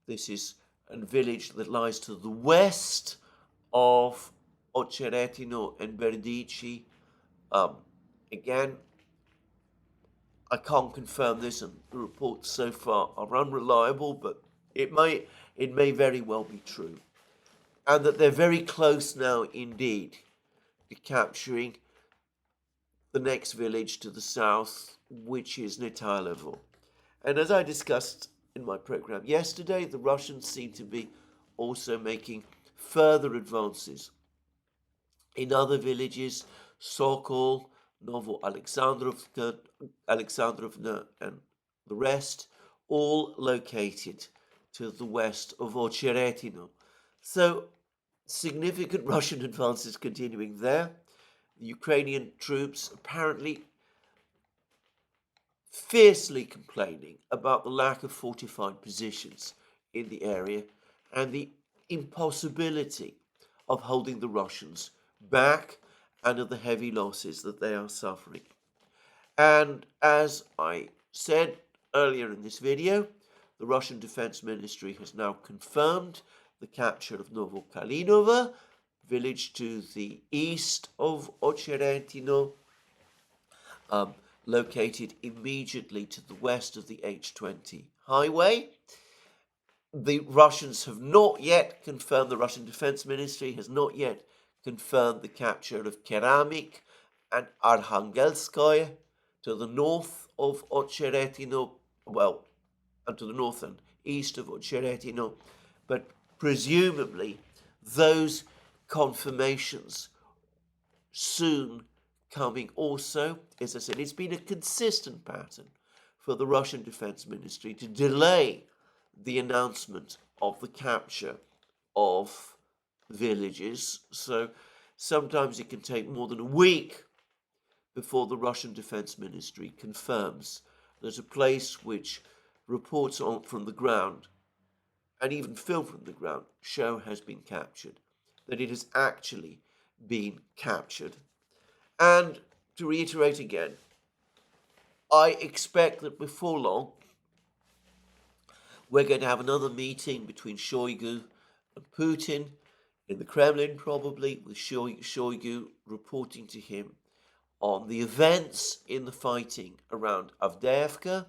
This is a village that lies to the west of Ocheretino and Berdichi. Again, I can't confirm this, and the reports so far are unreliable, but it may very well be true. And that they're very close now indeed to capturing the next village to the south, which is Netailevo. And as I discussed in my program yesterday, the Russians seem to be also making further advances in other villages, Sokol, Novo Alexandrovna, and the rest, all located to the west of Ocheretino. So significant Russian advances continuing there. The Ukrainian troops apparently fiercely complaining about the lack of fortified positions in the area and the impossibility of holding the Russians back and of the heavy losses that they are suffering. And as I said earlier in this video, the Russian Defense Ministry has now confirmed the capture of Novokalinovo, village to the east of Ocheretino, located immediately to the west of the H20 highway. The Russians have not yet confirmed, the Russian Defense Ministry has not yet confirmed the capture of Keramik and Arkhangelskoye to the north of Ocheretino, well, and to the north and east of Ocheretino, but presumably those confirmations soon coming also. As I said, it's been a consistent pattern for the Russian Defense Ministry to delay the announcement of the capture of villages. So sometimes it can take more than a week before the Russian Defense Ministry confirms that a place which reports on from the ground and even film from the ground show has been captured, that it has actually been captured. And to reiterate again, I expect that before long, we're going to have another meeting between Shoigu and Putin in the Kremlin, probably, with Shoigu reporting to him on the events in the fighting around Avdiivka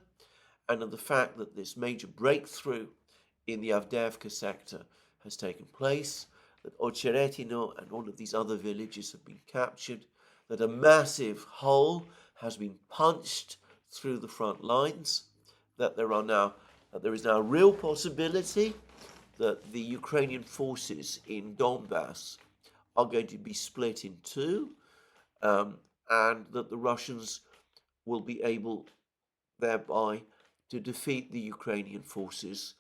and on the fact that this major breakthrough in the Avdiivka sector has taken place, that Ocheretino and all of these other villages have been captured, that a massive hole has been punched through the front lines, that there is now a real possibility that the Ukrainian forces in Donbass are going to be split in two, and that the Russians will be able thereby to defeat the Ukrainian forces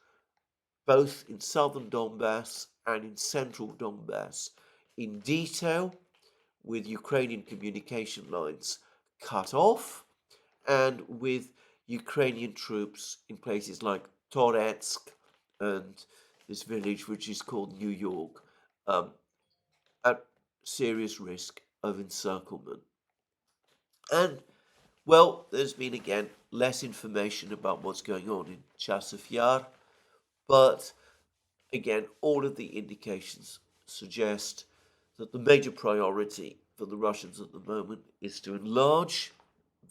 both in southern Donbass and in central Donbass in detail, with Ukrainian communication lines cut off and with Ukrainian troops in places like Toretsk and this village which is called New York at serious risk of encirclement. And Well, there's been again less information about what's going on in Chasiv Yar, but again, all of the indications suggest that the major priority for the Russians at the moment is to enlarge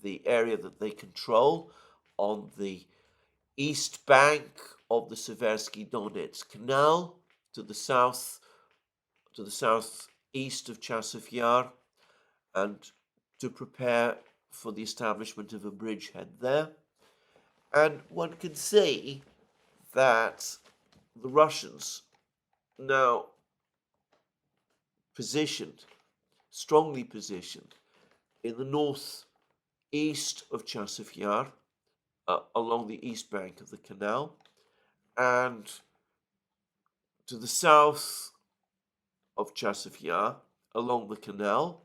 the area that they control on the east bank of the Seversky Donetsk Canal to the southeast of Chasiv Yar, and to prepare for the establishment of a bridgehead there. And one can see that the Russians now positioned, strongly positioned, in the northeast of Chasiv Yar, along the east bank of the canal, and to the south of Chasiv Yar, along the canal,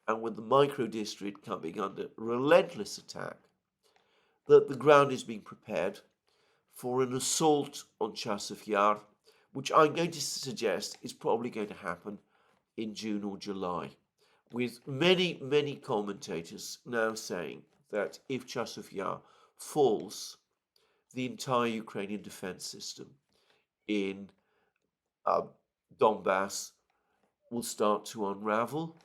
and with the micro district coming under relentless attack, that the ground is being prepared for an assault on Chasiv Yar, which I'm going to suggest is probably going to happen in June or July, with many, many commentators now saying that if Chasiv Yar falls, the entire Ukrainian defense system in Donbass will start to unravel,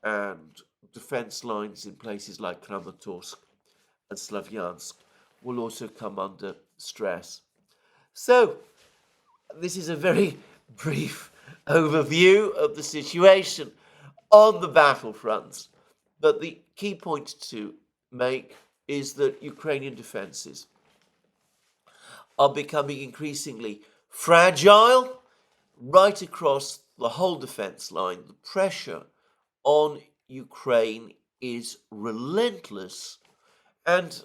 and defense lines in places like Kramatorsk and Slavyansk will also come under stress. So, this is a very brief overview of the situation on the battlefronts. But the key point to make is that Ukrainian defenses are becoming increasingly fragile right across the whole defense line. The pressure on Ukraine is relentless. And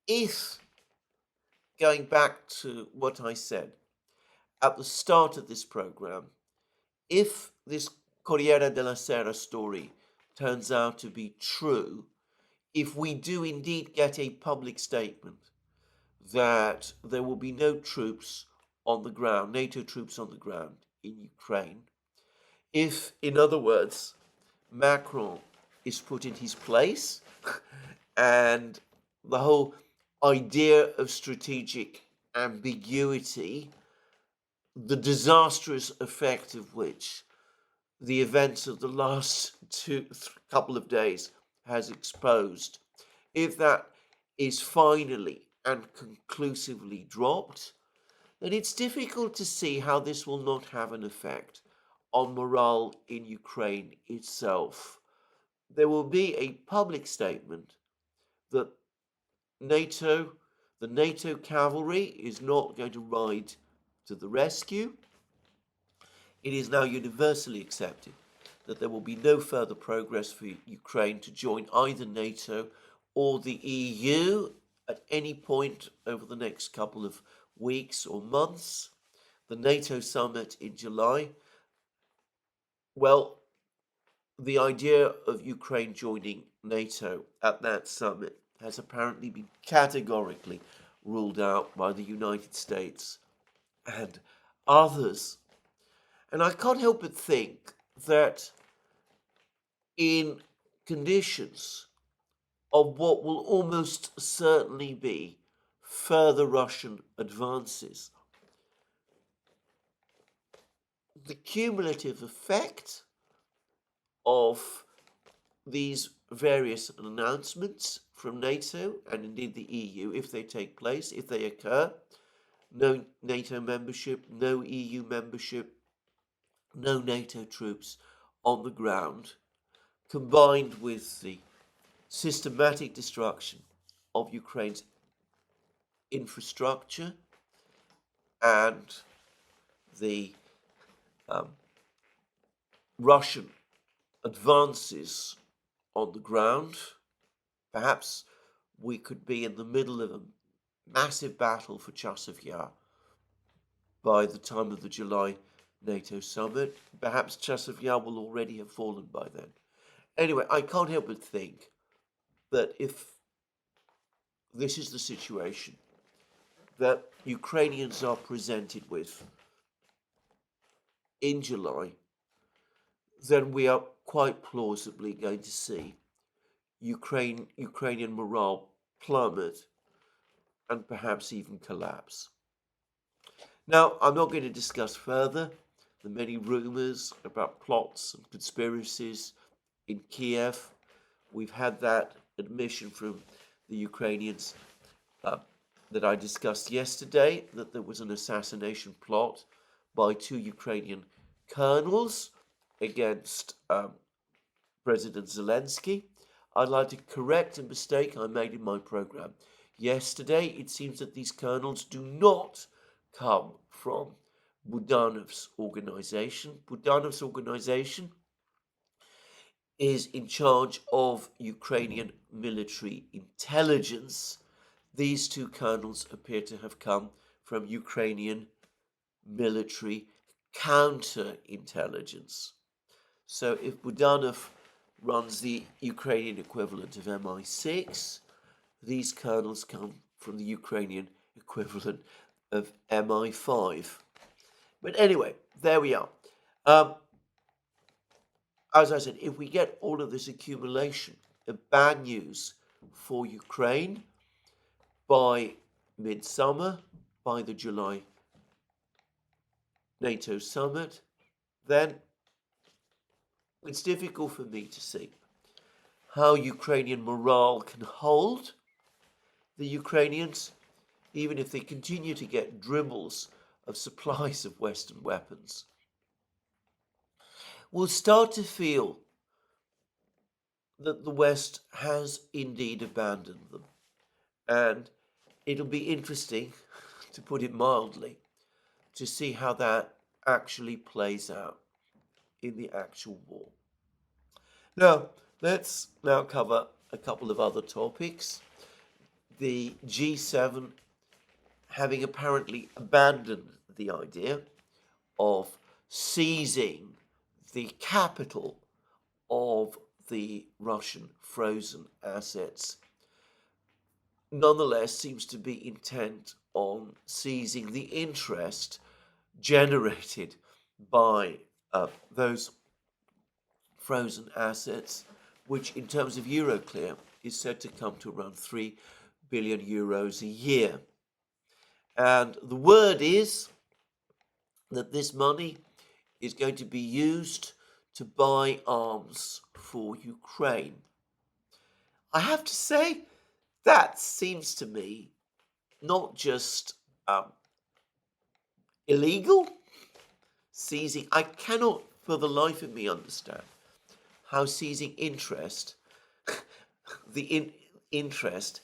if, going back to what I said at the start of this program, if this Corriere della Sera story turns out to be true, if we do indeed get a public statement that there will be no troops on the ground, NATO troops on the ground in Ukraine, if, in other words, Macron is put in his place and the whole idea of strategic ambiguity, the disastrous effect of which the events of the last couple of days has exposed, if that is finally and conclusively dropped, then it's difficult to see how this will not have an effect on morale in Ukraine itself. There will be a public statement that the NATO cavalry is not going to ride to the rescue. It is now universally accepted that there will be no further progress for Ukraine to join either NATO or the EU at any point over the next couple of weeks or months. The NATO summit in July, well, the idea of Ukraine joining NATO at that summit has apparently been categorically ruled out by the United States and others. And I can't help but think that in conditions of what will almost certainly be further Russian advances, the cumulative effect of these various announcements from NATO and indeed the EU, if they take place, if they occur, no NATO membership, no EU membership, no NATO troops on the ground, combined with the systematic destruction of Ukraine's infrastructure and the Russian advances on the ground, perhaps we could be in the middle of a massive battle for Chasiv Yar by the time of the July NATO summit. Perhaps Chasiv Yar will already have fallen by then. Anyway, I can't help but think that if this is the situation that Ukrainians are presented with in July, then we are quite plausibly going to see Ukrainian morale plummet and perhaps even collapse. Now, I'm not going to discuss further the many rumors about plots and conspiracies in Kiev. We've had that admission from the Ukrainians uh, that I discussed yesterday, that there was an assassination plot by two Ukrainian colonels against President Zelensky. I'd like to correct a mistake I made in my program yesterday. It seems that these colonels do not come from Budanov's organization. Budanov's organization is in charge of Ukrainian military intelligence. These two colonels appear to have come from Ukrainian military counterintelligence. So if Budanov runs the Ukrainian equivalent of MI6, these colonels come from the Ukrainian equivalent of MI5. But anyway, there we are. As I said, if we get all of this accumulation of bad news for Ukraine by midsummer, by the July NATO summit, then it's difficult for me to see how Ukrainian morale can hold the Ukrainians, even if they continue to get dribbles of supplies of Western weapons. We'll start to feel that the West has indeed abandoned them. And it'll be interesting, to put it mildly, to see how that actually plays out in the actual war. Now, let's now cover a couple of other topics. The G7 having apparently abandoned the idea of seizing the capital of the Russian frozen assets, nonetheless seems to be intent on seizing the interest generated by those frozen assets, which in terms of Euroclear is said to come to around 3 billion euros a year. And the word is that this money is going to be used to buy arms for Ukraine. I have to say, that seems to me not just illegal, seizing. I cannot for the life of me understand how seizing interest, the interest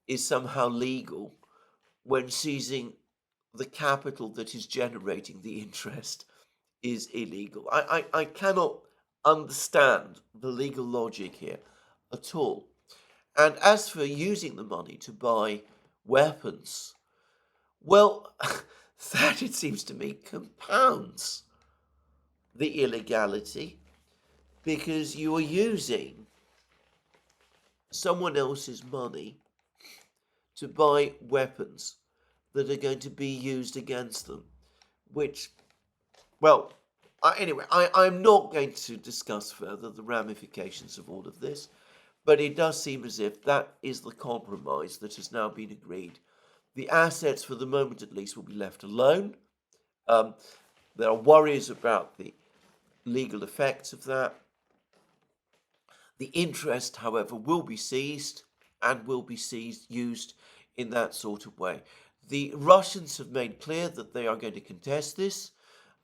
is somehow legal when seizing the capital that is generating the interest is illegal. I cannot understand the legal logic here at all. And as for using the money to buy weapons, well, that it seems to me compounds the illegality, because you are using someone else's money to buy weapons that are going to be used against them, which, well, anyway, I'm not going to discuss further the ramifications of all of this, but it does seem as if that is the compromise that has now been agreed. The assets, for the moment at least, will be left alone. There are worries about the legal effects of that. The interest, however, will be seized and will be used in that sort of way. The Russians have made clear that they are going to contest this.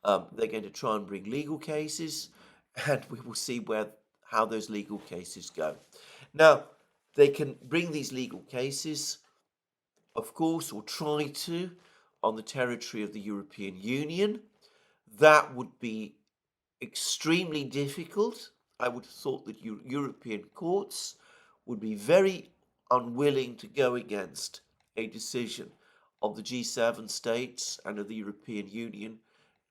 They're going to try and bring legal cases, and we will see how those legal cases go. Now, they can bring these legal cases, of course, or try to, on the territory of the European Union. That would be extremely difficult. I would have thought that European courts would be very unwilling to go against a decision of the G7 states and of the European Union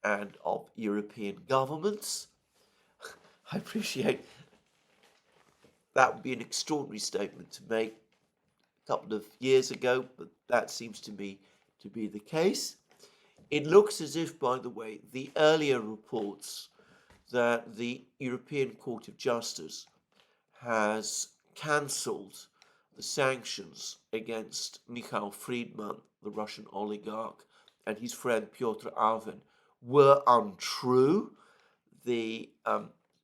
and of European governments. I appreciate that would be an extraordinary statement to make a couple of years ago, but that seems to me to be the case. It looks as if, by the way, the earlier reports that the European Court of Justice has cancelled the sanctions against Mikhail Friedman, the Russian oligarch, and his friend Pyotr Arvin were untrue. The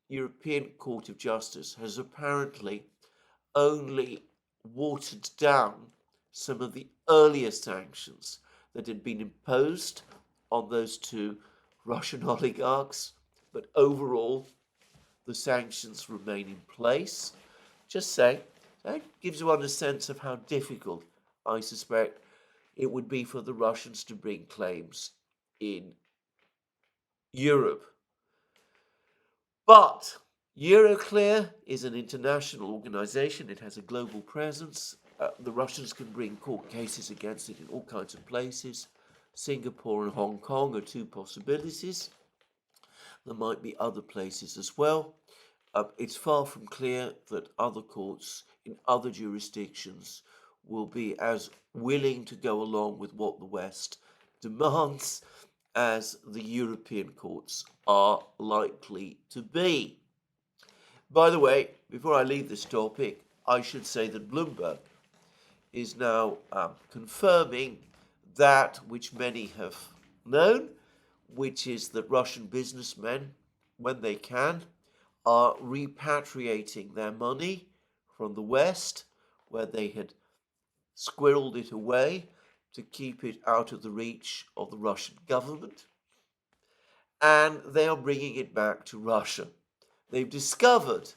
European Court of Justice has apparently only watered down some of the earlier sanctions that had been imposed on those two Russian oligarchs, but overall the sanctions remain in place. Just say, that gives one a sense of how difficult I suspect it would be for the Russians to bring claims in Europe. But Euroclear is an international organization. It has a global presence. The Russians can bring court cases against it in all kinds of places. Singapore and Hong Kong are two possibilities. There might be other places as well. It's far from clear that other courts in other jurisdictions will be as willing to go along with what the West demands as the European courts are likely to be. By the way, before I leave this topic, I should say that Bloomberg is now confirming that which many have known, which is that Russian businessmen, when they can, are repatriating their money from the West, where they had squirreled it away to keep it out of the reach of the Russian government, and they are bringing it back to Russia. They've discovered,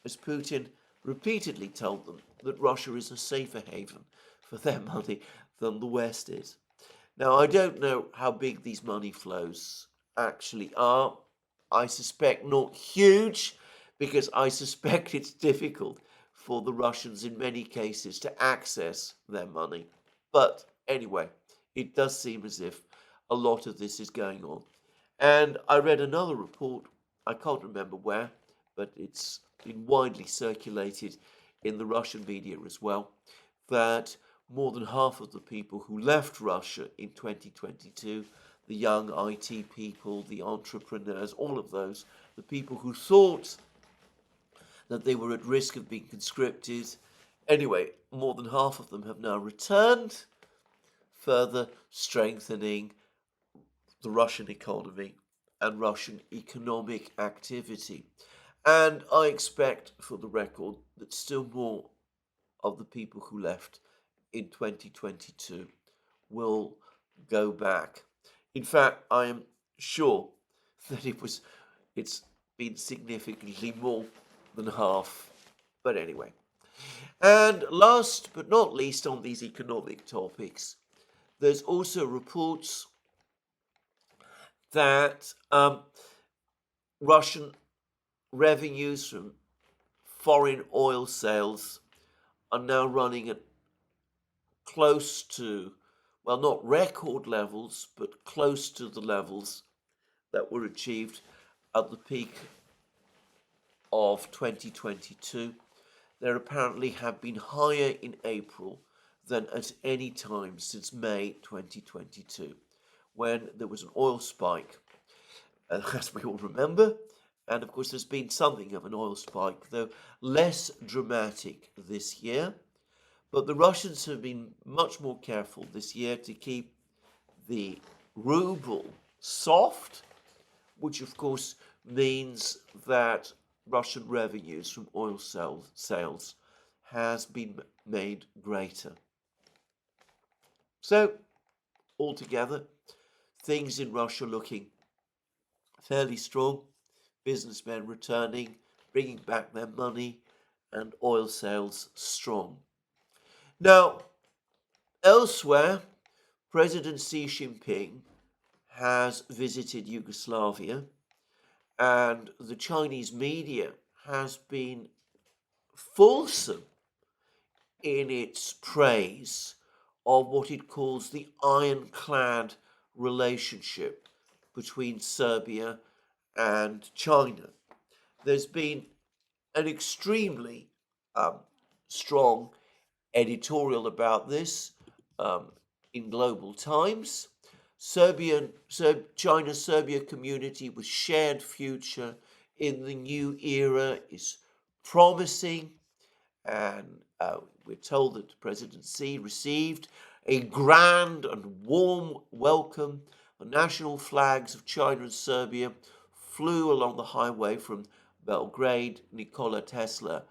as Putin repeatedly told them, that Russia is a safer haven for their money than the West is. Now, I don't know how big these money flows actually are. I suspect not huge, because I suspect it's difficult for the Russians in many cases to access their money. But anyway, it does seem as if a lot of this is going on. And I read another report, I can't remember where, but it's been widely circulated in the Russian media as well, that more than half of the people who left Russia in 2022, the young IT people, the entrepreneurs, all of those, the people who thought that they were at risk of being conscripted, anyway, more than half of them have now returned, further strengthening the Russian economy and Russian economic activity. And I expect, for the record, that still more of the people who left in 2022 will go back. In fact, I am sure that it's been significantly more than half. But anyway. And last but not least on these economic topics, there's also reports that Russian revenues from foreign oil sales are now running at close to, well, not record levels, but close to the levels that were achieved at the peak of 2022. There apparently have been higher in April than at any time since May 2022, when there was an oil spike, as we all remember. And of course, there's been something of an oil spike, though less dramatic this year. But the Russians have been much more careful this year to keep the ruble soft, which of course means that Russian revenues from oil sales has been made greater. So, altogether, things in Russia looking fairly strong, businessmen returning, bringing back their money, and oil sales strong. Now, elsewhere, President Xi Jinping has visited Yugoslavia, and the Chinese media has been fulsome in its praise of what it calls the ironclad relationship between Serbia and China. There's been an extremely strong editorial about this in Global Times. China-Serbia community with shared future in the new era is promising, and we're told that President Xi received a grand and warm welcome. The national flags of China and Serbia flew along the highway from Belgrade Nikola Tesla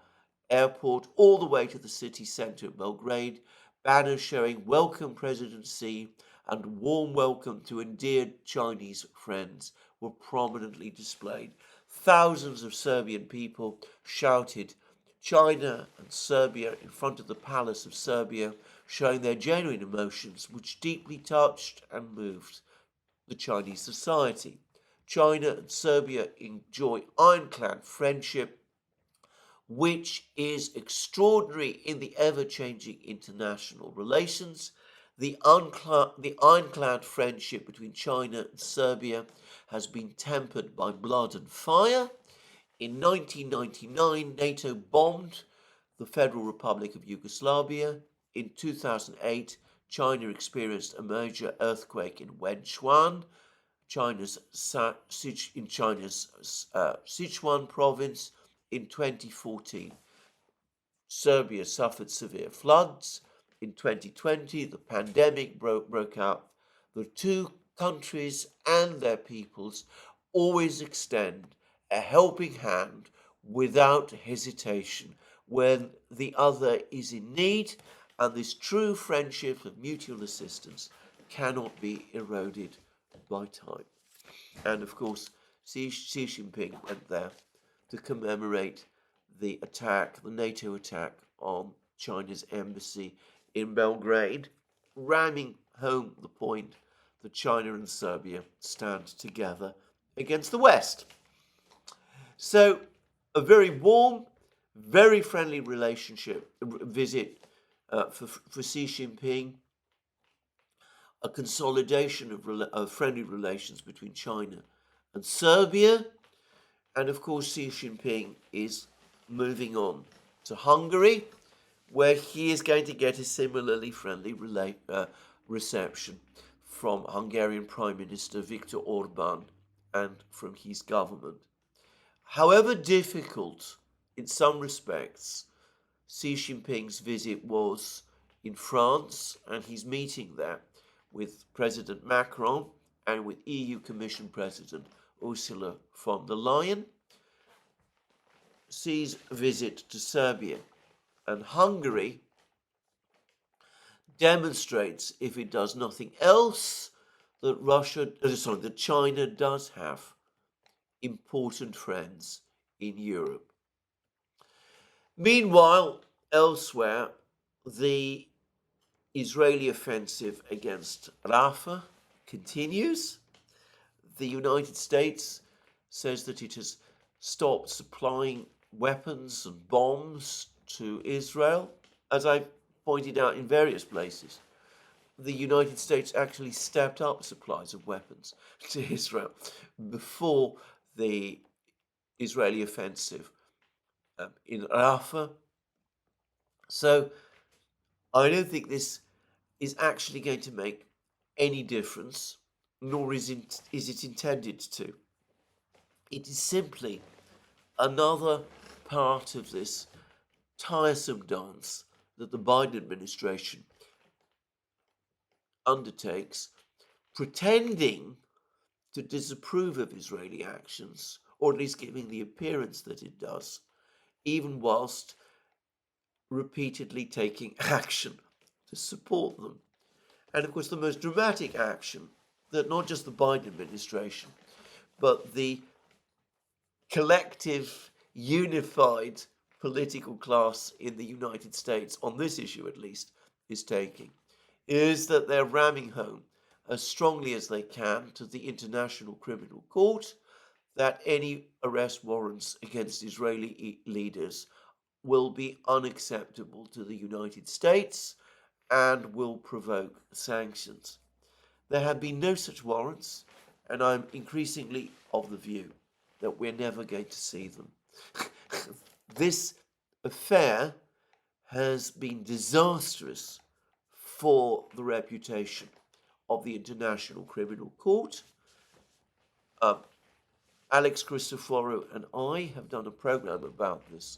Airport all the way to the city centre of Belgrade. Banners showing "Welcome President Xi" and "Warm welcome to endeared Chinese friends" were prominently displayed. Thousands of Serbian people shouted China and Serbia in front of the Palace of Serbia, showing their genuine emotions, which deeply touched and moved the Chinese society. China and Serbia enjoy ironclad friendship, which is extraordinary in the ever-changing international relations. The ironclad friendship between China and Serbia has been tempered by blood and fire. In 1999, NATO bombed the Federal Republic of Yugoslavia. In 2008, China experienced a major earthquake in Wenchuan, China's Sichuan province. In 2014, Serbia suffered severe floods. In 2020, the pandemic broke out. The two countries and their peoples always extend a helping hand without hesitation when the other is in need, and this true friendship of mutual assistance cannot be eroded by time. And of course, Xi Jinping went there to commemorate the attack, the NATO attack on China's embassy in Belgrade, ramming home the point that China and Serbia stand together against the West. So, a very warm, very friendly visit for Xi Jinping, a consolidation of friendly relations between China and Serbia. And of course, Xi Jinping is moving on to Hungary, where he is going to get a similarly friendly reception from Hungarian Prime Minister Viktor Orban and from his government. However difficult in some respects Xi Jinping's visit was in France, and his meeting there with President Macron and with EU Commission President Ursula von der Leyen, Xi's visit to Serbia and Hungary demonstrates, if it does nothing else, that China does have important friends in Europe. Meanwhile, elsewhere, the Israeli offensive against Rafah continues. The United States says that it has stopped supplying weapons and bombs to Israel. As I pointed out in various places, the United States actually stepped up supplies of weapons to Israel before the Israeli offensive in Rafah. So I don't think this is actually going to make any difference, nor is it intended to. It is simply another part of this tiresome dance that the Biden administration undertakes, pretending to disapprove of Israeli actions, or at least giving the appearance that it does, even whilst repeatedly taking action to support them. And of course, the most dramatic action that not just the Biden administration, but the collective, unified political class in the United States, on this issue at least, is taking, is that they're ramming home as strongly as they can to the International Criminal Court that any arrest warrants against Israeli leaders will be unacceptable to the United States and will provoke sanctions. There have been no such warrants, and I'm increasingly of the view that we're never going to see them. This affair has been disastrous for the reputation of the International Criminal Court. Alex Christoforou and I have done a program about this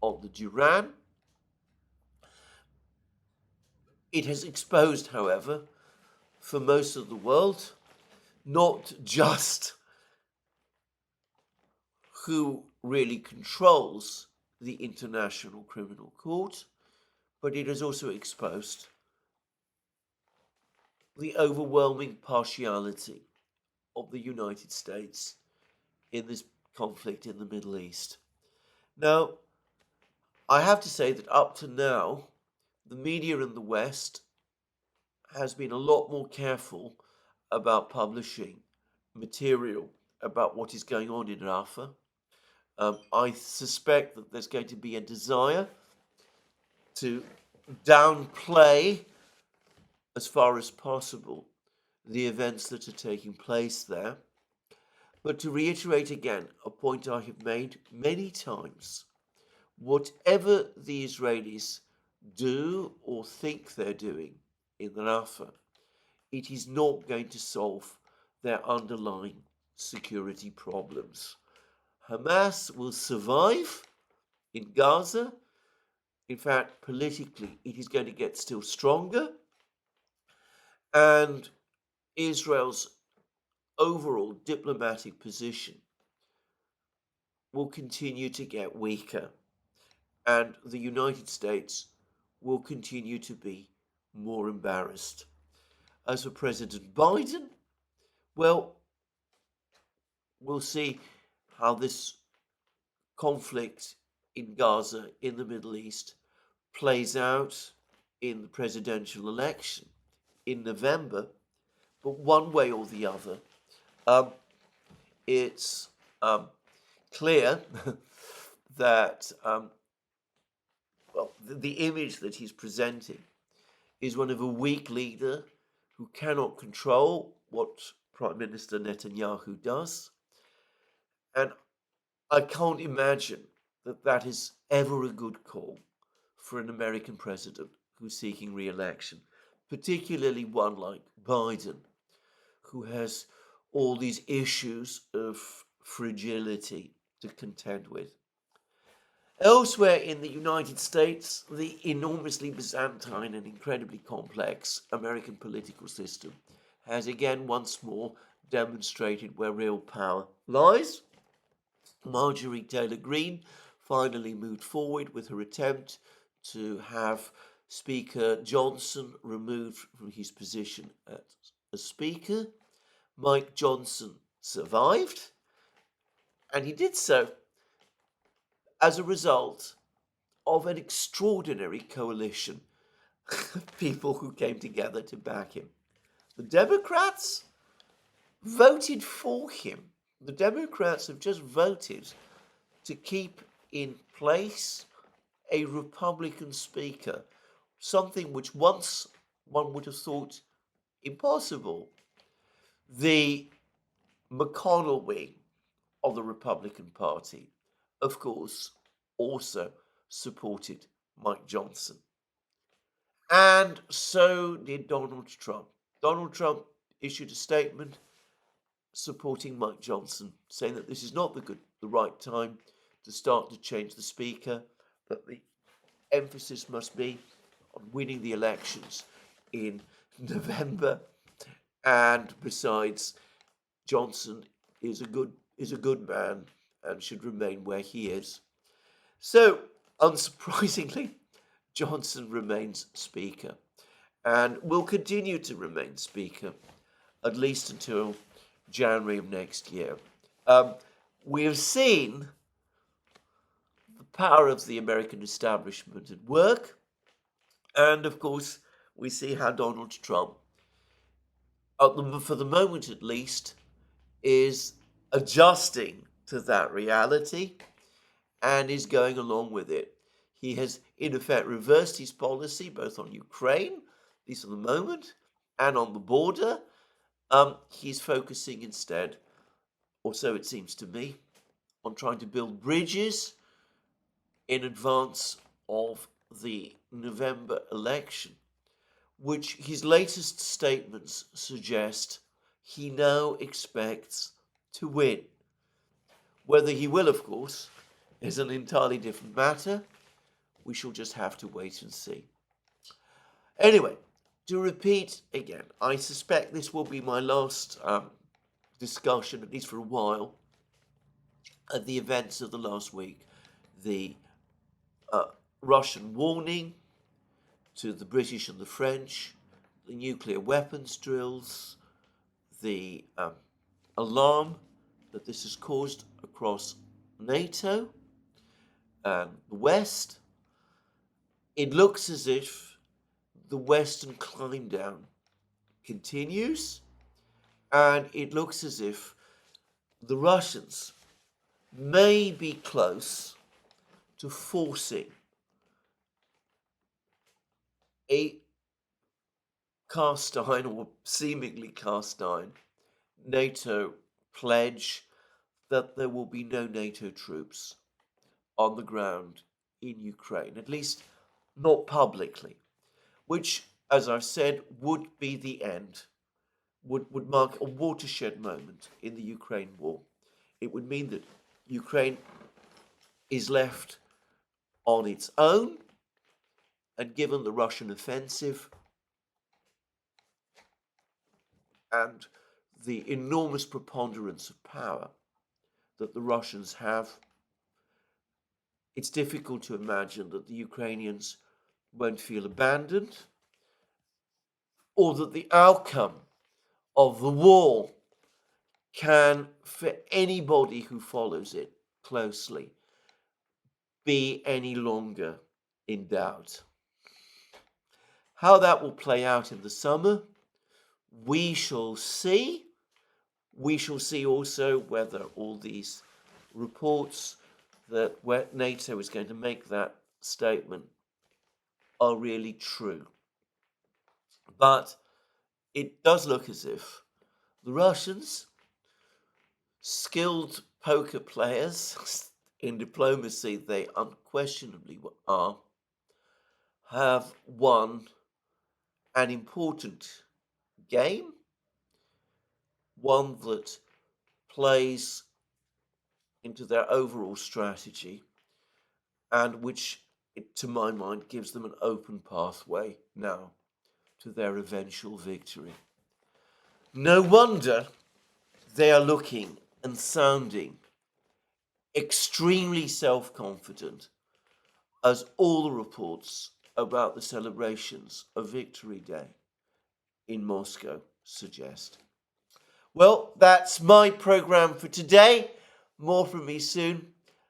on the Duran. It has exposed, however, for most of the world, not just who really controls the International Criminal Court, but it has also exposed the overwhelming partiality of the United States in this conflict in the Middle East. Now, I have to say that up to now, the media in the West has been a lot more careful about publishing material about what is going on in Rafah. I suspect that there's going to be a desire to downplay, as far as possible, the events that are taking place there. But to reiterate again a point I have made many times, whatever the Israelis do or think they're doing in Rafah, it is not going to solve their underlying security problems. Hamas will survive in Gaza. In fact, politically, it is going to get still stronger. And Israel's overall diplomatic position will continue to get weaker. And the United States will continue to be more embarrassed. As for President Biden, well, we'll see how this conflict in Gaza, in the Middle East, plays out in the presidential election in November. But one way or the other, it's clear that, the image that he's presenting is one of a weak leader who cannot control what Prime Minister Netanyahu does. And I can't imagine that that is ever a good call for an American president who's seeking re-election, particularly one like Biden, who has all these issues of fragility to contend with. Elsewhere in the United States, the enormously Byzantine and incredibly complex American political system has again once more demonstrated where real power lies. Marjorie Taylor Greene finally moved forward with her attempt to have Speaker Johnson removed from his position as Speaker. Mike Johnson survived, and he did so as a result of an extraordinary coalition of people who came together to back him. The Democrats voted for him. The Democrats have just voted to keep in place a Republican speaker, something which once one would have thought impossible. The McConnell wing of the Republican Party, of course, also supported Mike Johnson. And so did Donald Trump. Donald Trump issued a statement supporting Mike Johnson, saying that this is not the right time to start to change the speaker, that the emphasis must be on winning the elections in November. And besides, Johnson is a good man and should remain where he is. So, unsurprisingly, Johnson remains Speaker and will continue to remain Speaker at least until January of next year. We have seen the power of the American establishment at work, and of course, we see how Donald Trump, for the moment at least, is adjusting to that reality and is going along with it. He has, in effect, reversed his policy both on Ukraine, at least at the moment, and on the border. He's focusing instead, or so it seems to me, on trying to build bridges in advance of the November election, which his latest statements suggest he now expects to win. Whether he will, of course, is an entirely different matter. We shall just have to wait and see. Anyway, to repeat again, I suspect this will be my last discussion, at least for a while, of the events of the last week. The Russian warning to the British and the French, the nuclear weapons drills, the alarm that this has caused across NATO and the West. It looks as if the Western climb down continues, and it looks as if the Russians may be close to forcing a cast iron, or seemingly cast iron, NATO pledge that there will be no NATO troops on the ground in Ukraine, at least not publicly, which, as I've said, would be the end, would mark a watershed moment in the Ukraine war. It would mean that Ukraine is left on its own, and given the Russian offensive and the enormous preponderance of power that the Russians have, it's difficult to imagine that the Ukrainians won't feel abandoned, or that the outcome of the war can, for anybody who follows it closely, be any longer in doubt. How that will play out in the summer, we shall see. We shall see also whether all these reports that NATO is going to make that statement are really true. But it does look as if the Russians, skilled poker players in diplomacy they unquestionably are, have won an important game, one that plays into their overall strategy, and which, to my mind, gives them an open pathway now to their eventual victory. No wonder they are looking and sounding extremely self-confident, as all the reports about the celebrations of Victory Day in Moscow suggest. Well, that's my program for today. More from me soon.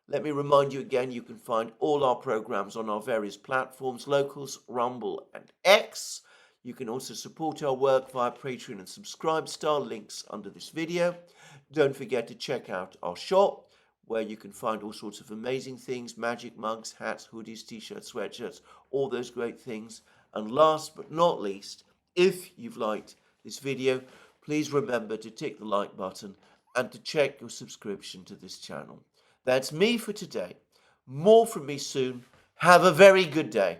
Let me remind you again, you can find all our programs on our various platforms, Locals, Rumble, and X. You can also support our work via Patreon and Subscribestar, links under this video. Don't forget to check out our shop, where you can find all sorts of amazing things, magic mugs, hats, hoodies, t-shirts, sweatshirts, all those great things. And last but not least, if you've liked this video, please remember to tick the like button and to check your subscription to this channel. That's me for today. More from me soon. Have a very good day.